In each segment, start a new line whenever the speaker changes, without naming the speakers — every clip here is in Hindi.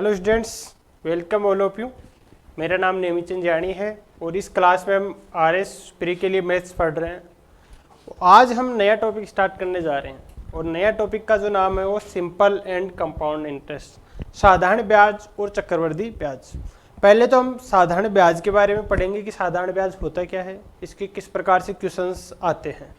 Hello students, welcome all of you. मेरा नाम नेमीचंद जानी है और इस क्लास में हम आरएस प्री के लिए मैथ्स पढ़ रहे हैं। आज हम नया टॉपिक स्टार्ट करने जा रहे हैं और नया टॉपिक का जो नाम है वो सिंपल एंड कंपाउंड इंटरेस्ट, साधारण ब्याज और चक्रवृद्धि ब्याज। पहले तो हम साधारण ब्याज के बारे में पढ़ेंगे कि साधारण ब्याज होता क्या है, इसके किस प्रकार से क्वेश्चंस आते हैं।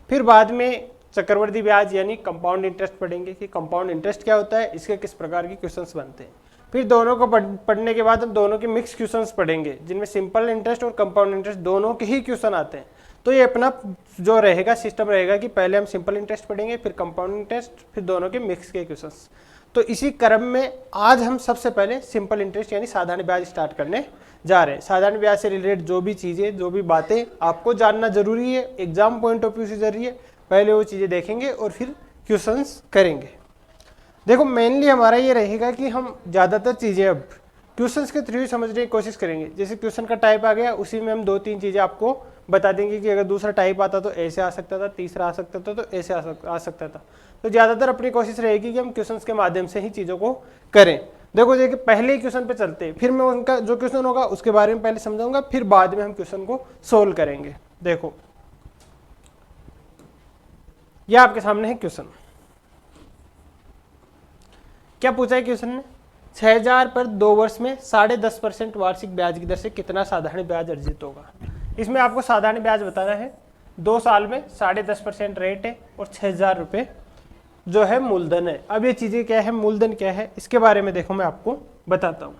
फिर बाद में चक्रवृद्धि ब्याज यानी कंपाउंड इंटरेस्ट पढ़ेंगे कि कंपाउंड इंटरेस्ट क्या होता है, इसके किस प्रकार के क्वेश्चंस बनते हैं। फिर दोनों को पढ़ने के बाद हम दोनों के मिक्स क्वेश्चंस पढ़ेंगे जिनमें सिंपल इंटरेस्ट और कंपाउंड इंटरेस्ट दोनों के ही क्वेश्चन आते हैं। तो ये अपना जो रहेगा सिस्टम रहेगा कि पहले हम सिंपल इंटरेस्ट पढ़ेंगे, फिर कंपाउंड इंटरेस्ट, फिर दोनों के मिक्स के क्वेश्चंस। तो इसी क्रम में आज हम सबसे पहले सिंपल इंटरेस्ट यानी साधारण ब्याज स्टार्ट करने जा रहे हैं। साधारण ब्याज से रिलेटेड जो भी चीज़ें, जो भी बातें आपको जानना जरूरी है, एग्जाम पॉइंट ऑफ व्यू से जरूरी है, पहले वो चीज़ें देखेंगे और फिर क्वेश्चंस करेंगे। देखो मेनली हमारा ये रहेगा कि हम ज़्यादातर चीज़ें अब क्वेश्चंस के थ्रू समझने की कोशिश करेंगे। जैसे क्वेश्चन का टाइप आ गया, उसी में हम 2-3 चीज़ें आपको बता देंगे कि अगर दूसरा टाइप आता तो ऐसे आ सकता था, तीसरा आ सकता था तो ऐसे आ सकता था। तो ज़्यादातर अपनी कोशिश रहेगी कि हम क्वेश्चंस के माध्यम से ही चीज़ों को करें। देखो देखिए, पहले ही क्वेश्चन पे चलते हैं, फिर मैं उनका जो क्वेश्चन होगा उसके बारे में पहले समझाऊंगा, फिर बाद में हम क्वेश्चन को सोल्व करेंगे। देखो यह आपके सामने है क्वेश्चन। क्या पूछा है क्वेश्चन ने? 6000 पर 2 वर्ष में 10.5% वार्षिक ब्याज की दर से कितना साधारण ब्याज अर्जित होगा। इसमें आपको साधारण ब्याज बताना है। 2 साल में 10.5% रेट है और 6000 रुपये जो है मूलधन है। अब ये चीजें क्या है, मूलधन क्या है, इसके बारे में देखो मैं आपको बताता हूं।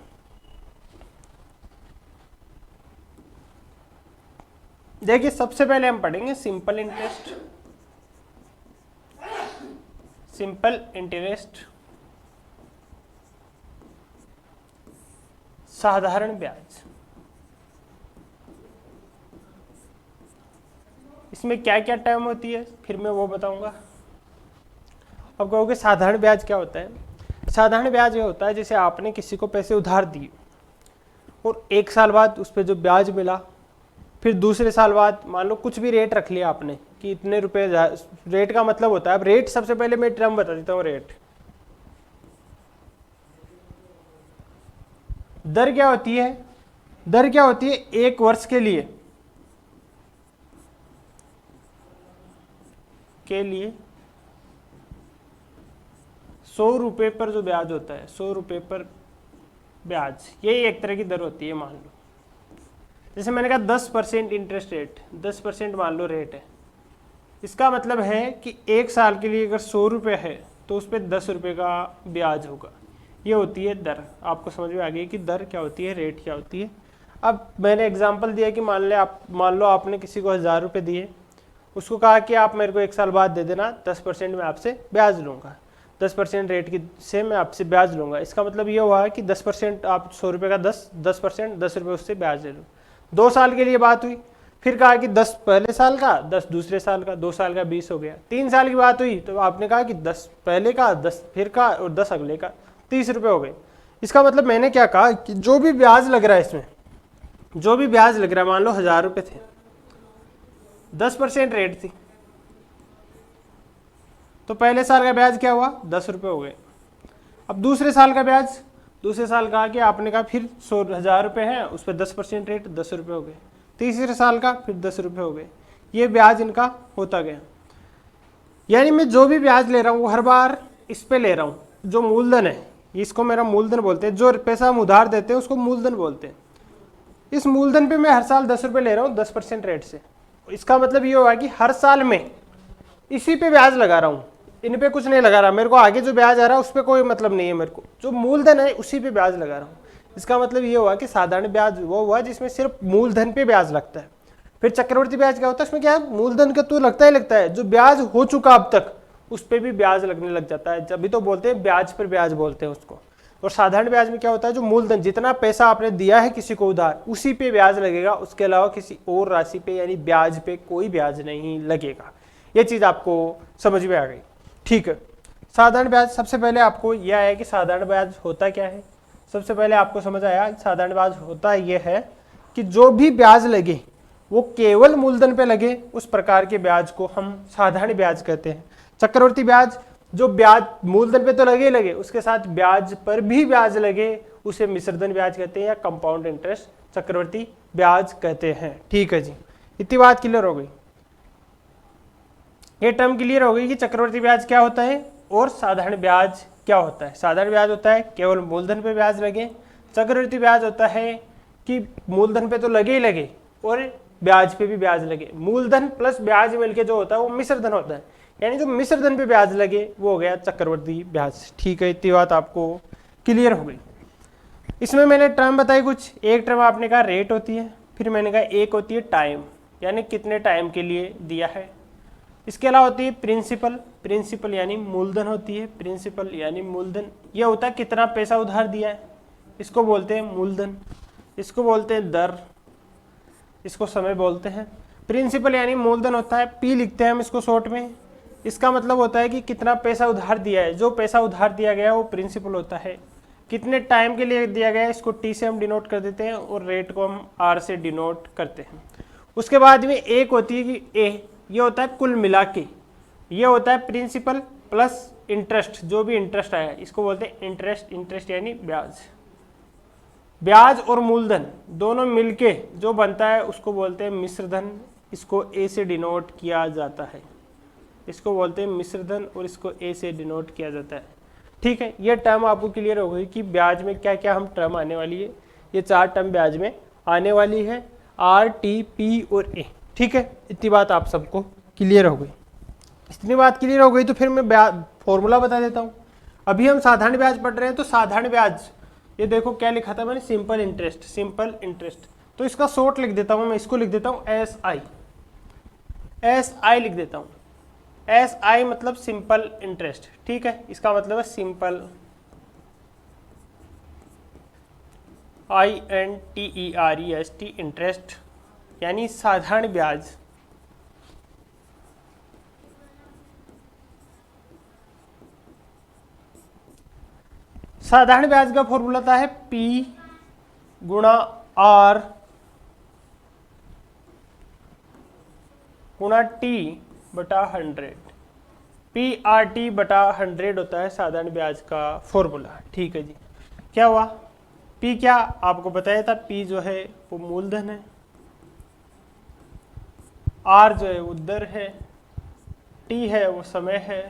देखिए सबसे पहले हम पढ़ेंगे सिंपल इंटरेस्ट। सिंपल इंटरेस्ट, साधारण ब्याज। इसमें क्या क्या टर्म होती है फिर मैं वो बताऊंगा। अब कहोगे साधारण ब्याज क्या होता है? साधारण ब्याज ये होता है जैसे आपने किसी को पैसे उधार दिए और 1 साल बाद उस पर जो ब्याज मिला, फिर दूसरे साल बाद मान लो कुछ भी रेट रख लिया आपने कि इतने रुपए। रेट का मतलब होता है, अब रेट सबसे पहले मैं टर्म बता देता हूँ। रेट दर क्या होती है? दर क्या होती है 1 वर्ष के लिए 100 रुपए पर जो ब्याज होता है, 100 रुपए पर ब्याज, यही एक तरह की दर होती है। मान लो जैसे मैंने कहा 10% इंटरेस्ट रेट, 10% मान लो रेट है। इसका मतलब है कि 1 साल के लिए अगर 100 रुपये है तो उस पर 10 रुपये का ब्याज होगा। ये होती है दर। आपको समझ में आ गई कि दर क्या होती है, रेट क्या होती है। अब मैंने एग्जांपल दिया कि मान लो आपने किसी को 1000 रुपये दिए, उसको कहा कि आप मेरे को 1 साल बाद दे देना, 10% में आपसे ब्याज लूँगा, 10% रेट की से मैं आपसे ब्याज लूँगा। इसका मतलब ये हुआ है कि 10% आप 100 रुपये का 10% 10 रुपये उससे ब्याज ले लो। 2 साल के लिए बात हुई, फिर कहा कि 10 पहले साल का, 10 दूसरे साल का, 2 साल का 20 हो गया। 3 साल की बात हुई तो आपने कहा कि 10 पहले का, 10 फिर का और 10 अगले का, 30 रुपये हो गए। इसका मतलब मैंने क्या कहा कि जो भी ब्याज लग रहा है इसमें, जो भी ब्याज लग रहा है, मान लो 1000 रुपये थे, 10% रेट थी, तो पहले साल का ब्याज क्या हुआ, 10 रुपये हो गए। अब दूसरे साल का ब्याज, दूसरे साल कहा कि आपने कहा फिर 1000 रुपये हैं, उस पर 10% रेट, 10 रुपये हो गए। तीसरे साल का फिर 10 रुपये हो गए। ये ब्याज इनका होता गया। यानी मैं जो भी ब्याज ले रहा हूँ हर बार इस पे ले रहा हूँ। जो मूलधन है, इसको मेरा मूलधन बोलते हैं। जो पैसा हम उधार देते हैं उसको मूलधन बोलते हैं। इस मूलधन पे मैं हर साल 10 रुपये ले रहा हूँ 10% रेट से। इसका मतलब ये हुआ कि हर साल में इसी पे ब्याज लगा रहा हूँ, इन पे कुछ नहीं लगा रहा। मेरे को आगे जो ब्याज आ रहा है उस पर कोई मतलब नहीं है, मेरे को जो मूलधन है उसी पे ब्याज लगा रहा हूँ। इसका मतलब ये हुआ कि साधारण ब्याज वो हुआ जिसमें सिर्फ मूलधन पे ब्याज लगता है। फिर चक्रवृद्धि ब्याज क्या होता है? इसमें क्या है, मूलधन का तो लगता ही लगता है, जो ब्याज हो चुका अब तक उस पर भी ब्याज लगने लग जाता है। जब भी तो बोलते हैं ब्याज पर ब्याज बोलते हैं उसको। और साधारण ब्याज में क्या होता है, जो मूलधन जितना पैसा आपने दिया है किसी को उधार, उसी पे ब्याज लगेगा, उसके अलावा किसी और राशि पे यानी ब्याज पे कोई ब्याज नहीं लगेगा। ये चीज आपको समझ में आ गई, ठीक है। साधारण ब्याज, सबसे पहले आपको यह है कि साधारण ब्याज होता क्या है। सबसे पहले आपको समझ आया साधारण ब्याज होता यह है कि जो भी ब्याज लगे वो केवल मूलधन पे लगे, उस प्रकार के ब्याज को हम साधारण ब्याज कहते हैं। चक्रवृद्धि ब्याज जो ब्याज मूलधन पे तो लगे ही लगे, उसके साथ ब्याज पर भी ब्याज लगे, उसे मिश्रधन ब्याज कहते हैं या कंपाउंड इंटरेस्ट, चक्रवर्ती ब्याज कहते हैं। ठीक है जी, इतनी बात क्लियर हो गई। ये टर्म क्लियर हो गई कि चक्रवर्ती ब्याज क्या होता है और साधारण ब्याज क्या होता है। साधारण ब्याज होता है केवल मूलधन पे ब्याज लगे, चक्रवर्ती ब्याज होता है कि मूलधन पे तो लगे ही लगे और ब्याज पे भी ब्याज लगे। मूलधन प्लस ब्याज मिलके जो होता है वो मिश्रधन होता है, यानी जो मिश्रधन पे ब्याज लगे वो हो गया चक्रवर्ती ब्याज। ठीक है, इतनी बात आपको क्लियर हो गई। इसमें मैंने टर्म बताई कुछ, एक टर्म आपने कहा रेट होती है, फिर मैंने कहा एक होती है टाइम, यानी कितने टाइम के लिए दिया है। इसके अलावा होती है प्रिंसिपल, प्रिंसिपल यानी मूलधन होती है, प्रिंसिपल यानी मूलधन। यह होता है कितना पैसा उधार दिया है, इसको बोलते हैं मूलधन। इसको बोलते हैं दर, इसको समय बोलते हैं। प्रिंसिपल यानी मूलधन होता है, पी लिखते हैं हम इसको शॉर्ट में। इसका मतलब होता है कि कितना पैसा उधार दिया है, जो पैसा उधार दिया गया है वो प्रिंसिपल होता है। कितने टाइम के लिए दिया गया है, इसको टी से हम डिनोट कर देते हैं और रेट को हम आर से डिनोट करते हैं। उसके बाद में एक होती है कि ए, ये होता है कुल मिला के, ये होता है प्रिंसिपल प्लस इंटरेस्ट, जो भी इंटरेस्ट आया इसको बोलते हैं इंटरेस्ट। इंटरेस्ट यानी ब्याज। ब्याज और मूलधन दोनों मिलके जो बनता है उसको बोलते हैं मिश्रधन। इसको ए से डिनोट किया जाता है, इसको बोलते हैं मिश्रधन और इसको ए से डिनोट किया जाता है। ठीक है, ये टर्म आपको क्लियर हो गई कि ब्याज में क्या क्या हम टर्म आने वाली है। ये 4 टर्म ब्याज में आने वाली है, आर, टी, पी और ए। ठीक है, इतनी बात आप सबको क्लियर हो गई। इतनी बात क्लियर हो गई तो फिर मैं ब्याज फॉर्मूला बता देता हूँ। अभी हम साधारण ब्याज पढ़ रहे हैं, तो साधारण ब्याज ये देखो क्या लिखा था मैंने, सिंपल इंटरेस्ट, सिंपल इंटरेस्ट। तो इसका शॉर्ट लिख देता हूँ मैं, इसको लिख देता हूँ एस आई, एस आई लिख देता हूँ। एस आई मतलब सिंपल इंटरेस्ट। ठीक है, इसका मतलब है सिंपल, INTEREST इंटरेस्ट, यानी साधारण ब्याज। साधारण ब्याज का फॉर्मूला होता है P गुणा R गुणा T बटा 100। PRT बटा 100 होता है साधारण ब्याज का फॉर्मूला। ठीक है जी, क्या हुआ, P क्या आपको बताया था, P जो है वो मूलधन है, R जो है वो दर है, T है वो समय है,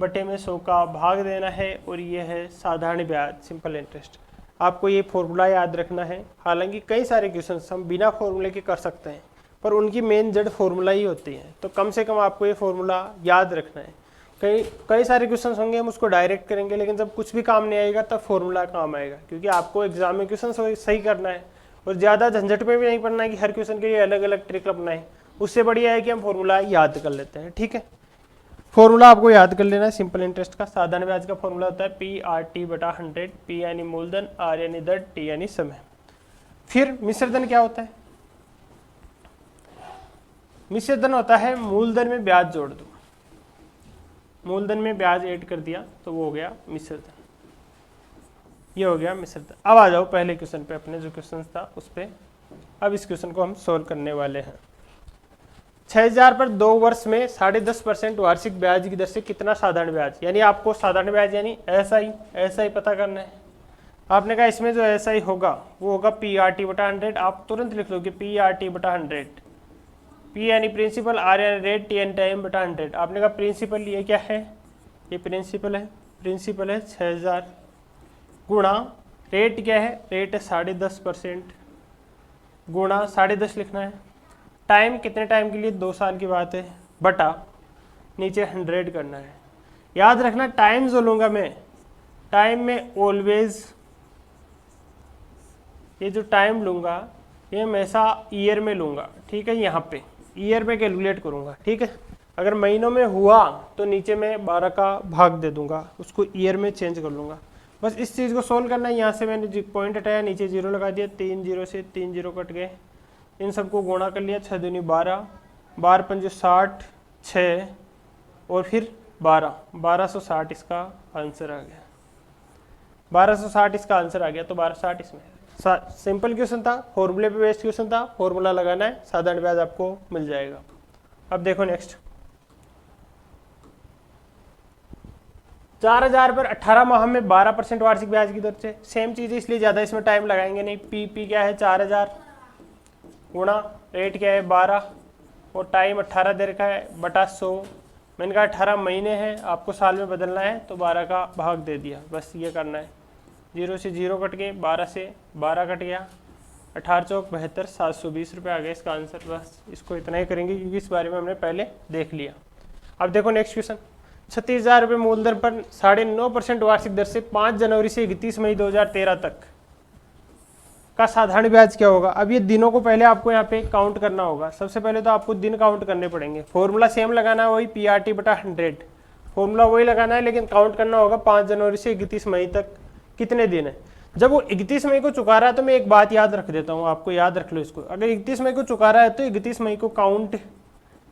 बटे में 100 का भाग देना है, और ये है साधारण ब्याज, सिंपल इंटरेस्ट। आपको ये फॉर्मूला याद रखना है। हालांकि कई सारे क्वेश्चंस हम बिना फॉर्मूले के कर सकते हैं, पर उनकी मेन जड़ फॉर्मूला ही होती है, तो कम से कम आपको ये फॉर्मूला याद रखना है। कई सारे क्वेश्चंस होंगे हम उसको डायरेक्ट करेंगे, लेकिन जब कुछ भी काम नहीं आएगा तब फॉर्मूला काम आएगा, क्योंकि आपको एग्जाम में क्वेश्चन सही करना है और ज़्यादा झंझट में भी नहीं पड़ना है कि हर क्वेश्चन के लिए अलग अलग ट्रिक अपनाएं। उससे बढ़िया है कि हम फॉर्मूला याद कर लेते हैं। ठीक है, फॉर्मूला आपको याद कर लेना है सिंपल इंटरेस्ट का। साधारण ब्याज का फॉर्मूला होता है PRT बटा 100। P यानी मूलधन, R यानी दर, T यानी समय। फिर मिश्रधन क्या होता है, मिश्रधन होता है मूलधन में ब्याज जोड़ दो, मूलधन में ब्याज ऐड कर दिया तो वो हो गया मिश्रधन। ये हो गया मिश्रधन। अब आ जाओ पहले क्वेश्चन पे, अपने जो क्वेश्चन था उस पे। अब इस क्वेश्चन को हम सोल्व करने वाले हैं। 6000 पर 2 वर्ष में 10.5% वार्षिक ब्याज की दर से कितना साधारण ब्याज, यानी आपको साधारण ब्याज यानी SI पता करना है। आपने कहा इसमें जो SI होगा वो होगा PRT बटा 100। आप तुरंत लिख लोगे PRT बटा 100। P यानी प्रिंसिपल, R यानी रेट, T यानी टाइम बटा 100। आपने कहा प्रिंसिपल ये क्या है, ये प्रिंसिपल है, प्रिंसिपल है 6000 गुणा रेट क्या है, रेट है 10.5% गुणा 10.5 लिखना है। टाइम कितने टाइम के लिए, 2 साल की बात है, बटा नीचे 100 करना है। याद रखना टाइम जो लूँगा मैं, टाइम में ऑलवेज ये जो टाइम लूँगा ये हमेशा ईयर में लूँगा। ठीक है, यहाँ पे ईयर में कैलकुलेट करूँगा। ठीक है, अगर महीनों में हुआ तो नीचे में 12 का भाग दे दूंगा, उसको ईयर में चेंज कर लूँगा। बस इस चीज़ को सोल्व करना है। यहाँ से मैंने पॉइंट हटाया, नीचे 0 लगा दिया, 3 0 से 3 0 कट गए, इन सबको गुणा कर लिया, 6 दूनी 12, 12 पंजे 60, 6 और फिर 12, 1260 इसका आंसर आ गया। 1260 इसका आंसर आ गया, तो 1260 इसमें। सिंपल क्वेश्चन था, फॉर्मूले पे बेस्ड क्वेश्चन था, फॉर्मूला लगाना है, साधारण ब्याज आपको मिल जाएगा। अब देखो नेक्स्ट, 4000 पर 18 माह में 12% वार्षिक ब्याज की दर से। सेम चीज़ है इसलिए ज़्यादा इसमें टाइम लगाएंगे नहीं। पी क्या है 4000 गुणा रेट क्या है 12 और टाइम 18 दे रखा है बटा 100। मैंने कहा 18 महीने हैं, आपको साल में बदलना है तो 12 का भाग दे दिया, बस ये करना है। 0 से 0 कट गए, 12 से 12 कट गया, 18 चौक 72, 720 रुपये आ गया इसका आंसर। बस इसको इतना ही करेंगे क्योंकि इस बारे में हमने पहले देख लिया। अब देखो नेक्स्ट क्वेश्चन। 36,000 रुपये मूलधन पर 9.5% वार्षिक दर से 5 जनवरी से 31 मई 2013 तक का साधारण ब्याज क्या होगा। अब ये दिनों को पहले आपको यहाँ पे काउंट करना होगा। सबसे पहले तो आपको दिन काउंट करने पड़ेंगे। फॉर्मूला सेम लगाना है, वही PRT/100 फॉर्मूला वही लगाना है, लेकिन काउंट करना होगा 5 जनवरी से 31 मई तक कितने दिन है। जब वो 31 मई को चुका रहा है तो मैं एक बात याद रख देता हूँ, आपको याद रख लो इसको। अगर 31 मई को चुका रहा है तो 31 मई को काउंट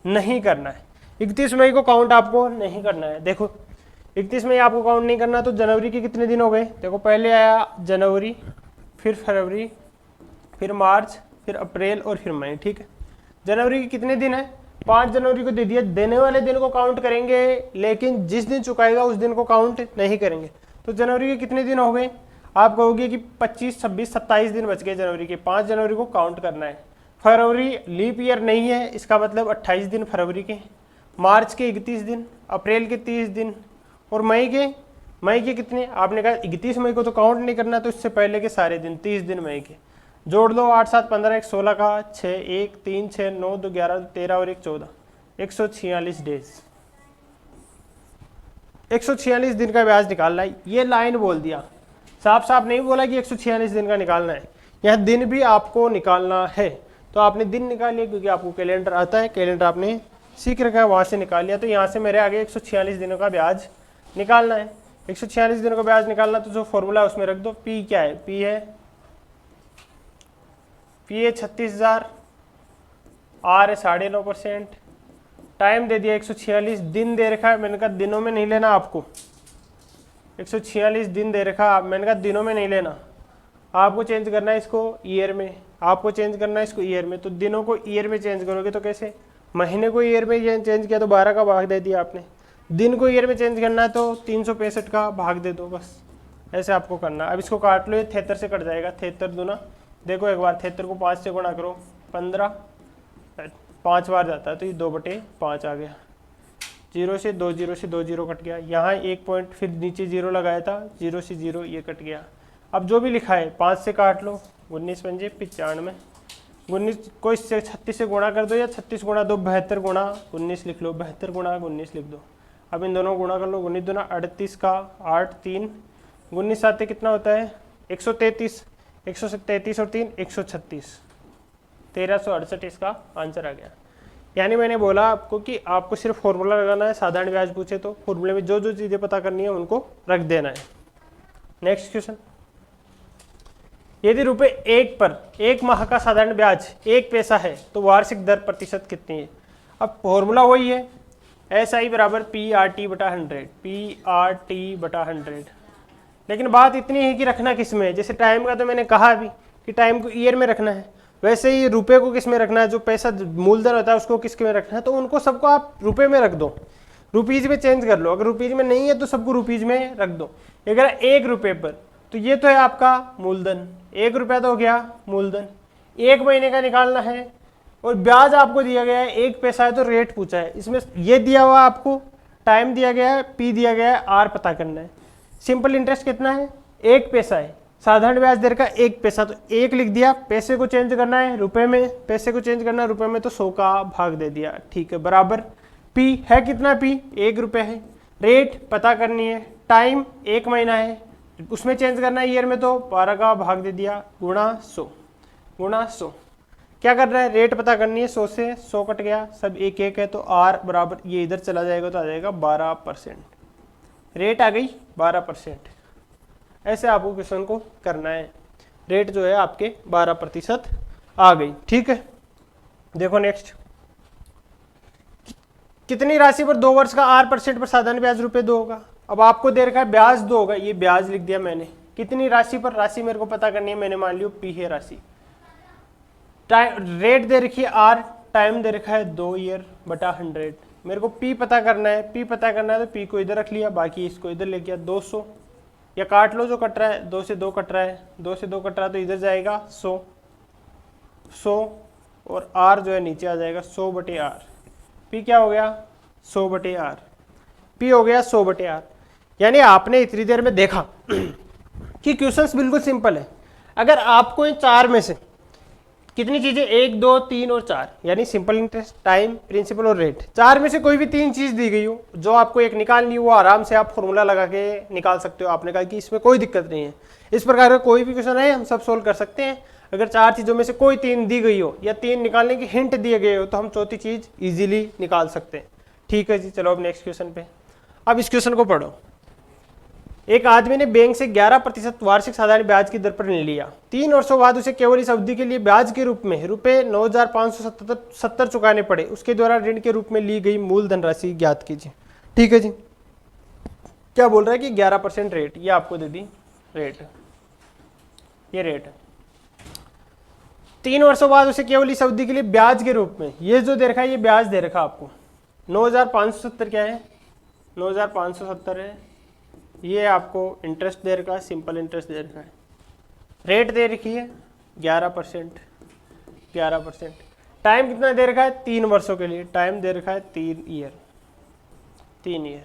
नहीं करना है। 31 मई को काउंट आपको नहीं करना है। देखो 31 मई आपको काउंट नहीं करना, तो जनवरी के कितने दिन हो गए। देखो पहले आया जनवरी, फिर फरवरी, फिर मार्च, फिर अप्रैल और फिर मई। ठीक है, जनवरी के कितने दिन है, 5 जनवरी को दे दिया। देने वाले दिन को काउंट करेंगे, लेकिन जिस दिन चुकाएगा उस दिन को काउंट नहीं करेंगे। तो जनवरी के कितने दिन हो गए, आप कहोगे कि 25, 26, 27 दिन बच गए जनवरी के। 5 जनवरी को काउंट करना है। फरवरी लीप ईयर नहीं है, इसका मतलब 28 दिन फरवरी के, मार्च के 31 दिन, अप्रैल के 30 दिन और मई के कितने। आपने कहा 31 मई को तो काउंट नहीं करना, तो इससे पहले के सारे दिन 30 दिन मई के जोड़ लो। 8, 7, 15, 1, 16 का 6, 1, 3, 6, 9, 2, 11, 13 और 1, 14, 146 डेज। 146 दिन का ब्याज निकालना है। ये लाइन बोल दिया, साफ साफ नहीं बोला कि 146 दिन का निकालना है। यह दिन भी आपको निकालना है, तो आपने दिन निकालिए क्योंकि आपको कैलेंडर आता है, कैलेंडर आपने सीख रखा है, वहाँ से निकाल लिया। तो यहाँ से मेरे आगे 146 दिनों का ब्याज निकालना है। 146 दिनों का ब्याज निकालना, तो जो फॉर्मूला है उसमें रख दो। पी क्या है, पी है 36,000, आर है 9.5%, टाइम दे दिया 146, दिन दे रखा है। मैंने कहा दिनों में नहीं लेना आपको, 146 दिन दे रखा, मैंने कहा दिनों में नहीं लेना, आपको चेंज करना है इसको ईयर में, आपको चेंज करना है इसको ईयर में। तो दिनों को ईयर में चेंज करोगे तो कैसे, महीने को ईयर में चेंज किया तो 12 का भाग दे दिया आपने। दिन को ईयर में चेंज करना है तो 365 का भाग दे दो, बस ऐसे आपको करना। अब इसको काट लो, ये 73 से कट जाएगा। 73 दूना, देखो एक बार 73 को 5 से गुणा करो, 15, 5 बार जाता है तो ये 2/5 आ गया। 0 से 2 0 कट गया। यहाँ 1 पॉइंट, फिर नीचे 0 लगाया था, 0 से 0 ये कट गया। अब जो भी लिखा है 5 से काट लो, 19 पंजे 95, 19 को इससे 36 से गुणा कर दो, या 36 गुणा 2 72 गुणा 19 लिख लो, 72 गुणा 19 लिख दो। अब इन दोनों गुणा कर लो, 19 दूना 38 का 8, 3 19 साथ कितना होता है 133, 133 और 3 136, 1368 इसका आंसर आ गया। यानी मैंने बोला आपको कि आपको सिर्फ फॉर्मूला लगाना है। साधारण ब्याज पूछे तो फॉर्मूले में जो जो चीज़ें पता करनी है उनको रख देना है। नेक्स्ट क्वेश्चन, यदि रुपए 1 पर 1 माह का साधारण ब्याज 1 पैसा है तो वार्षिक दर प्रतिशत कितनी है। अब फॉर्मूला वही है, SI बराबर PRT/100, PRT/100। लेकिन बात इतनी है कि रखना किस में है। जैसे टाइम का तो मैंने कहा अभी कि टाइम को ईयर में रखना है, वैसे ही रुपए को किस में रखना है, जो पैसा मूलधन होता है उसको किसके में रखना है। तो उनको सबको आप रुपए में रख दो, रुपीज में चेंज कर लो। अगर रुपीज में नहीं है तो सबको रुपीज में रख दो। अगर 1 रुपये पर, तो ये तो है आपका मूलधन, 1 रुपया तो हो गया मूलधन। 1 महीने का निकालना है और ब्याज आपको दिया गया है 1 पैसा है, तो रेट पूछा है। इसमें ये दिया हुआ आपको, टाइम दिया गया है, P दिया गया है, R पता करना है। सिंपल इंटरेस्ट कितना है 1 पैसा है, साधारण ब्याज दर का 1 पैसा, तो 1 लिख दिया। पैसे को चेंज करना है रुपए में, पैसे को चेंज करना है रुपए में, तो 100 का भाग दे दिया। ठीक है, बराबर P है कितना, P 1 रुपये है। रेट पता करनी है, टाइम 1 महीना है, उसमें चेंज करना है ईयर में, तो 12 का भाग दे दिया, गुणा 100, गुणा 100। क्या करना है, रेट पता करनी है। 100 से 100 कट गया, सब 1 1 है, तो R बराबर ये इधर चला जाएगा तो आ जाएगा 12%। रेट आ गई 12%। ऐसे आपको क्वेश्चन को करना है। रेट जो है आपके 12% आ गई। ठीक है, देखो नेक्स्ट, कितनी राशि पर 2 वर्ष का 8% पर साधारण ब्याज रुपए 2 होगा। अब आपको दे रखा है ब्याज 2 होगा, ये ब्याज लिख दिया मैंने। कितनी राशि पर, राशि मेरे को पता करनी है, मैंने मान लियो P है राशि। टाइम रेट दे रखी है R, टाइम दे रखा है 2 ईयर/100, मेरे को P पता करना है, P पता करना है तो P को इधर रख लिया, बाकी इसको इधर ले गया 200, या काट लो जो कट रहा है, 2 से 2 कट रहा है, 2 से 2 कट रहा है तो इधर जाएगा 100 और R जो है नीचे आ जाएगा 100/R। P क्या हो गया 100/R, P हो गया 100/R। यानी आपने इतनी देर में देखा कि क्वेश्चंस बिल्कुल सिंपल है। अगर आपको इन चार में से कितनी चीजें 1, 2, 3 और 4 यानी सिंपल इंटरेस्ट, टाइम, प्रिंसिपल और रेट, चार में से कोई भी 3 चीज दी गई हो जो आपको एक निकालनी हो, वो आराम से आप फॉर्मूला लगा के निकाल सकते हो। आपने कहा कि इसमें कोई दिक्कत नहीं है, इस प्रकार का कोई भी क्वेश्चन है हम सब सोल्व कर सकते हैं। अगर 4 चीजों में से कोई 3 दी गई हो या 3 निकालने की हिंट दिए गए हो तो हम चौथी चीज इजीली निकाल सकते हैं। ठीक है जी, चलो अब नेक्स्ट क्वेश्चन पे। अब इस क्वेश्चन को पढ़ो। एक आदमी ने बैंक से 11% वार्षिक साधारण ब्याज की दर पर ऋण लिया। 3 वर्षों बाद उसे केवल इस अवधि के लिए ब्याज के रूप में रुपए 9,570 चुकाने पड़े। उसके द्वारा ऋण के रूप में ली गई मूल धनराशि ज्ञात कीजिए। ठीक है जी, क्या बोल रहा है कि 11% रेट, ये आपको दे दी रेट, ये रेट है। 3 वर्षों बाद उसे केवल इस अवधि के लिए ब्याज के रूप में, ये जो दे रखा है ये ब्याज दे रखा आपको 9,570 क्या है 9,570 है। ये आपको इंटरेस्ट दे रखा है, सिंपल इंटरेस्ट दे रखा है। रेट दे रखी है 11%, 11%। टाइम कितना दे रखा है 3 वर्षों के लिए, टाइम दे रखा है 3 ईयर।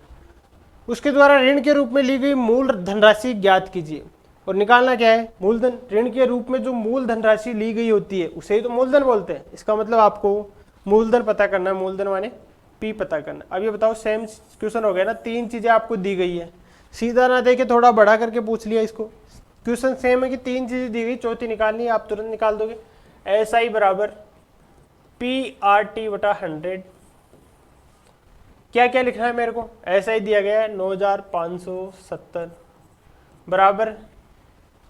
उसके द्वारा ऋण के रूप में ली गई मूल धनराशि ज्ञात कीजिए। और निकालना क्या है मूलधन। ऋण के रूप में जो मूल धनराशि ली गई होती है उसे ही तो मूलधन बोलते हैं। इसका मतलब आपको मूलधन पता करना है, मूलधन माने P पता करना। अब ये बताओ सेम क्वेश्चन हो गया ना, 3 चीजें आपको दी गई है, सीधा ना देके थोड़ा बड़ा करके पूछ लिया इसको। क्वेश्चन सेम है कि 3 चीजें दी गई, चौथी निकालनी है, आप तुरंत निकाल दोगे। SI बराबर PRT/100। क्या क्या लिखना है मेरे को, SI दिया गया है 9,570 बराबर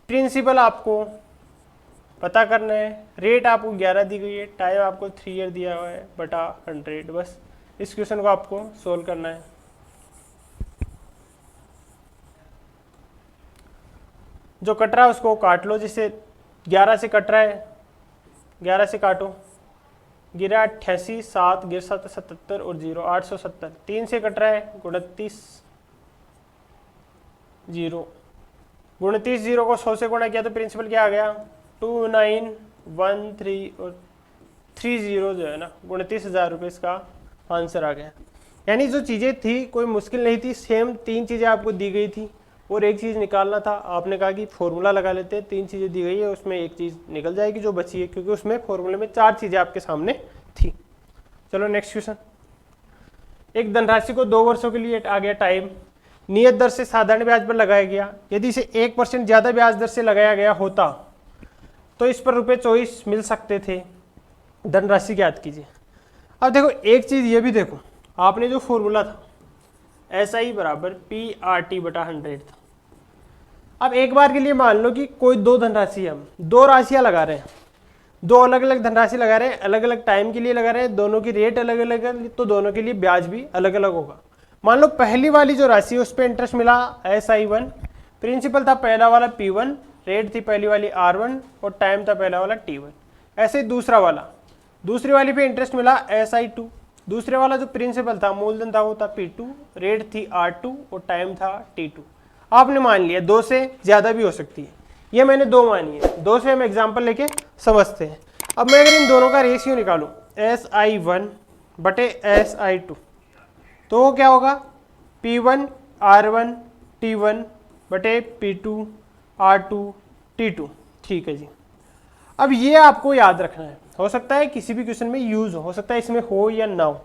प्रिंसिपल आपको पता करना है, रेट आपको 11 दी गई है, टाइम आपको 3 ईयर दिया हुआ है बटा 100। बस इस क्वेश्चन को आपको सोल्व करना है। जो कट रहा है उसको काट लो, जिसे 11 से कट रहा है 11 से काटो, गिरा 88, 7 गिर 7 77 और 0 870। 3 से कट रहा है 29 0, 29 0 को 100 से गुणा किया तो प्रिंसिपल क्या आ गया 2913 और 30 जो है ना 29,000 रुपये इसका आंसर आ गया। यानी जो चीज़ें थी कोई मुश्किल नहीं थी, सेम 3 चीज़ें आपको दी गई थी और एक चीज़ निकालना था। आपने कहा कि फॉर्मूला लगा लेते हैं, 3 चीज़ें दी गई है उसमें एक चीज़ निकल जाएगी जो बची है, क्योंकि उसमें फॉर्मूले में 4 चीज़ें आपके सामने थी। चलो नेक्स्ट क्वेश्चन। एक धनराशि को 2 वर्षों के लिए आ गया टाइम, नियत दर से साधारण ब्याज पर लगाया गया। यदि इसे 1% ज़्यादा ब्याज दर से लगाया गया होता तो इस पर ₹24 मिल सकते थे। धनराशि ज्ञात कीजिए। अब देखो एक चीज़ ये भी देखो, आपने जो फॉर्मूला था SI बराबर PRT/100 था। अब एक बार के लिए मान लो कि कोई 2 धनराशि, हम 2 राशियां लगा रहे हैं, 2 अलग अलग धनराशि लगा रहे हैं, अलग अलग टाइम के लिए लगा रहे हैं, दोनों की रेट अलग अलग है तो दोनों के लिए ब्याज भी अलग अलग होगा। मान लो पहली वाली जो राशि है उस पर इंटरेस्ट मिला SI1, प्रिंसिपल था पहला वाला P1, रेट थी पहली वाली R1 और टाइम था पहला वाला T1। ऐसे ही दूसरा वाला, दूसरी वाली पे इंटरेस्ट मिला SI2, दूसरे वाला जो प्रिंसिपल था मूलधन था वो था P2, रेट थी R2 और टाइम था T2। आपने मान लिया 2 से ज़्यादा भी हो सकती है, ये मैंने 2 मानी है, 2 से हम एग्जाम्पल लेके समझते हैं। अब मैं अगर इन दोनों का रेशियो निकालूं SI1 बटे SI2 तो वो क्या होगा P1 R1 T1 बटे P2 R2 T2। ठीक है जी। अब ये आपको याद रखना है, हो सकता है किसी भी क्वेश्चन में यूज हो सकता है इसमें हो या ना हो,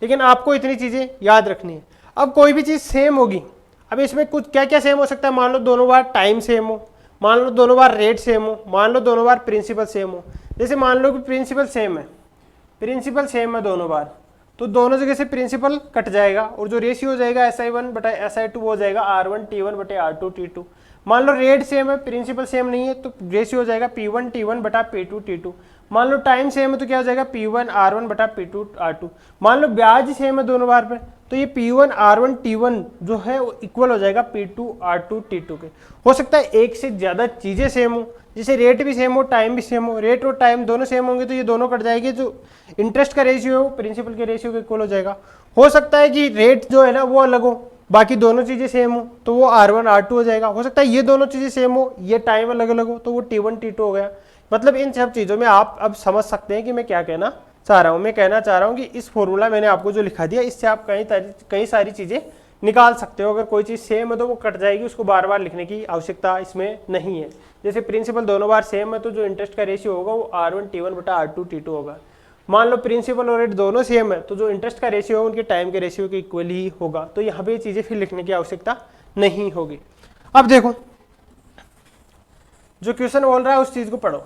लेकिन आपको इतनी चीज़ें याद रखनी है। अब कोई भी चीज़ सेम होगी, अब इसमें कुछ क्या क्या सेम हो सकता है, मान लो दोनों बार टाइम सेम हो, मान लो दोनों बार रेट सेम हो, मान लो दोनों बार प्रिंसिपल सेम हो। जैसे मान लो कि प्रिंसिपल सेम है, प्रिंसिपल सेम है दोनों बार, तो दोनों जगह से प्रिंसिपल कट जाएगा और जो रेशियो हो जाएगा SI1 बटा SI2 हो जाएगा R1 T1 बटे R2 T2। मान लो रेट सेम है, प्रिंसिपल सेम नहीं है तो रेशियो हो जाएगा P1 T1 बटा P2 T2। मान लो टाइम सेम है तो क्या हो जाएगा P1 R1 बटा P2 R2। मान लो ब्याज सेम है दोनों बार पे तो ये P1 R1 T1 जो है वो इक्वल हो जाएगा P2 R2 T2 के। हो सकता है एक से ज़्यादा चीज़ें सेम हो, जैसे रेट भी सेम हो टाइम भी सेम हो, रेट और टाइम दोनों सेम होंगे तो ये दोनों कट जाएंगे, जो इंटरेस्ट का रेशियो हो प्रिंसिपल के रेशियो के इक्वल हो जाएगा। हो सकता है कि रेट जो है ना वो अलग हो, बाकी दोनों चीज़ें सेम हो तो वो R1 R2 हो जाएगा। हो सकता है ये दोनों चीज़ें सेम हो, ये टाइम अलग अलग हो तो वो T1 T2 हो गया। मतलब इन सब चीज़ों में आप अब समझ सकते हैं कि मैं क्या कहना चाह रहा हूँ। मैं कहना चाह रहा हूँ कि इस फॉर्मूला मैंने आपको जो लिखा दिया, इससे आप कई सारी चीज़ें निकाल सकते हो। अगर कोई चीज़ सेम है तो वो कट जाएगी, उसको बार बार लिखने की आवश्यकता इसमें नहीं है। जैसे प्रिंसिपल दोनों बार सेम है तो जो इंटरेस्ट का रेशियो होगा वो R1 T1 बटा R2 T2 होगा। मान लो प्रिंसिपल और रेट दोनों सेम है तो जो इंटरेस्ट का रेशियो है उनके टाइम के रेशियो के इक्वल ही होगा। तो यहाँ पे ये चीज़ें फिर लिखने की आवश्यकता नहीं होगी। अब देखो जो क्वेश्चन बोल रहा है उस चीज़ को पढ़ो।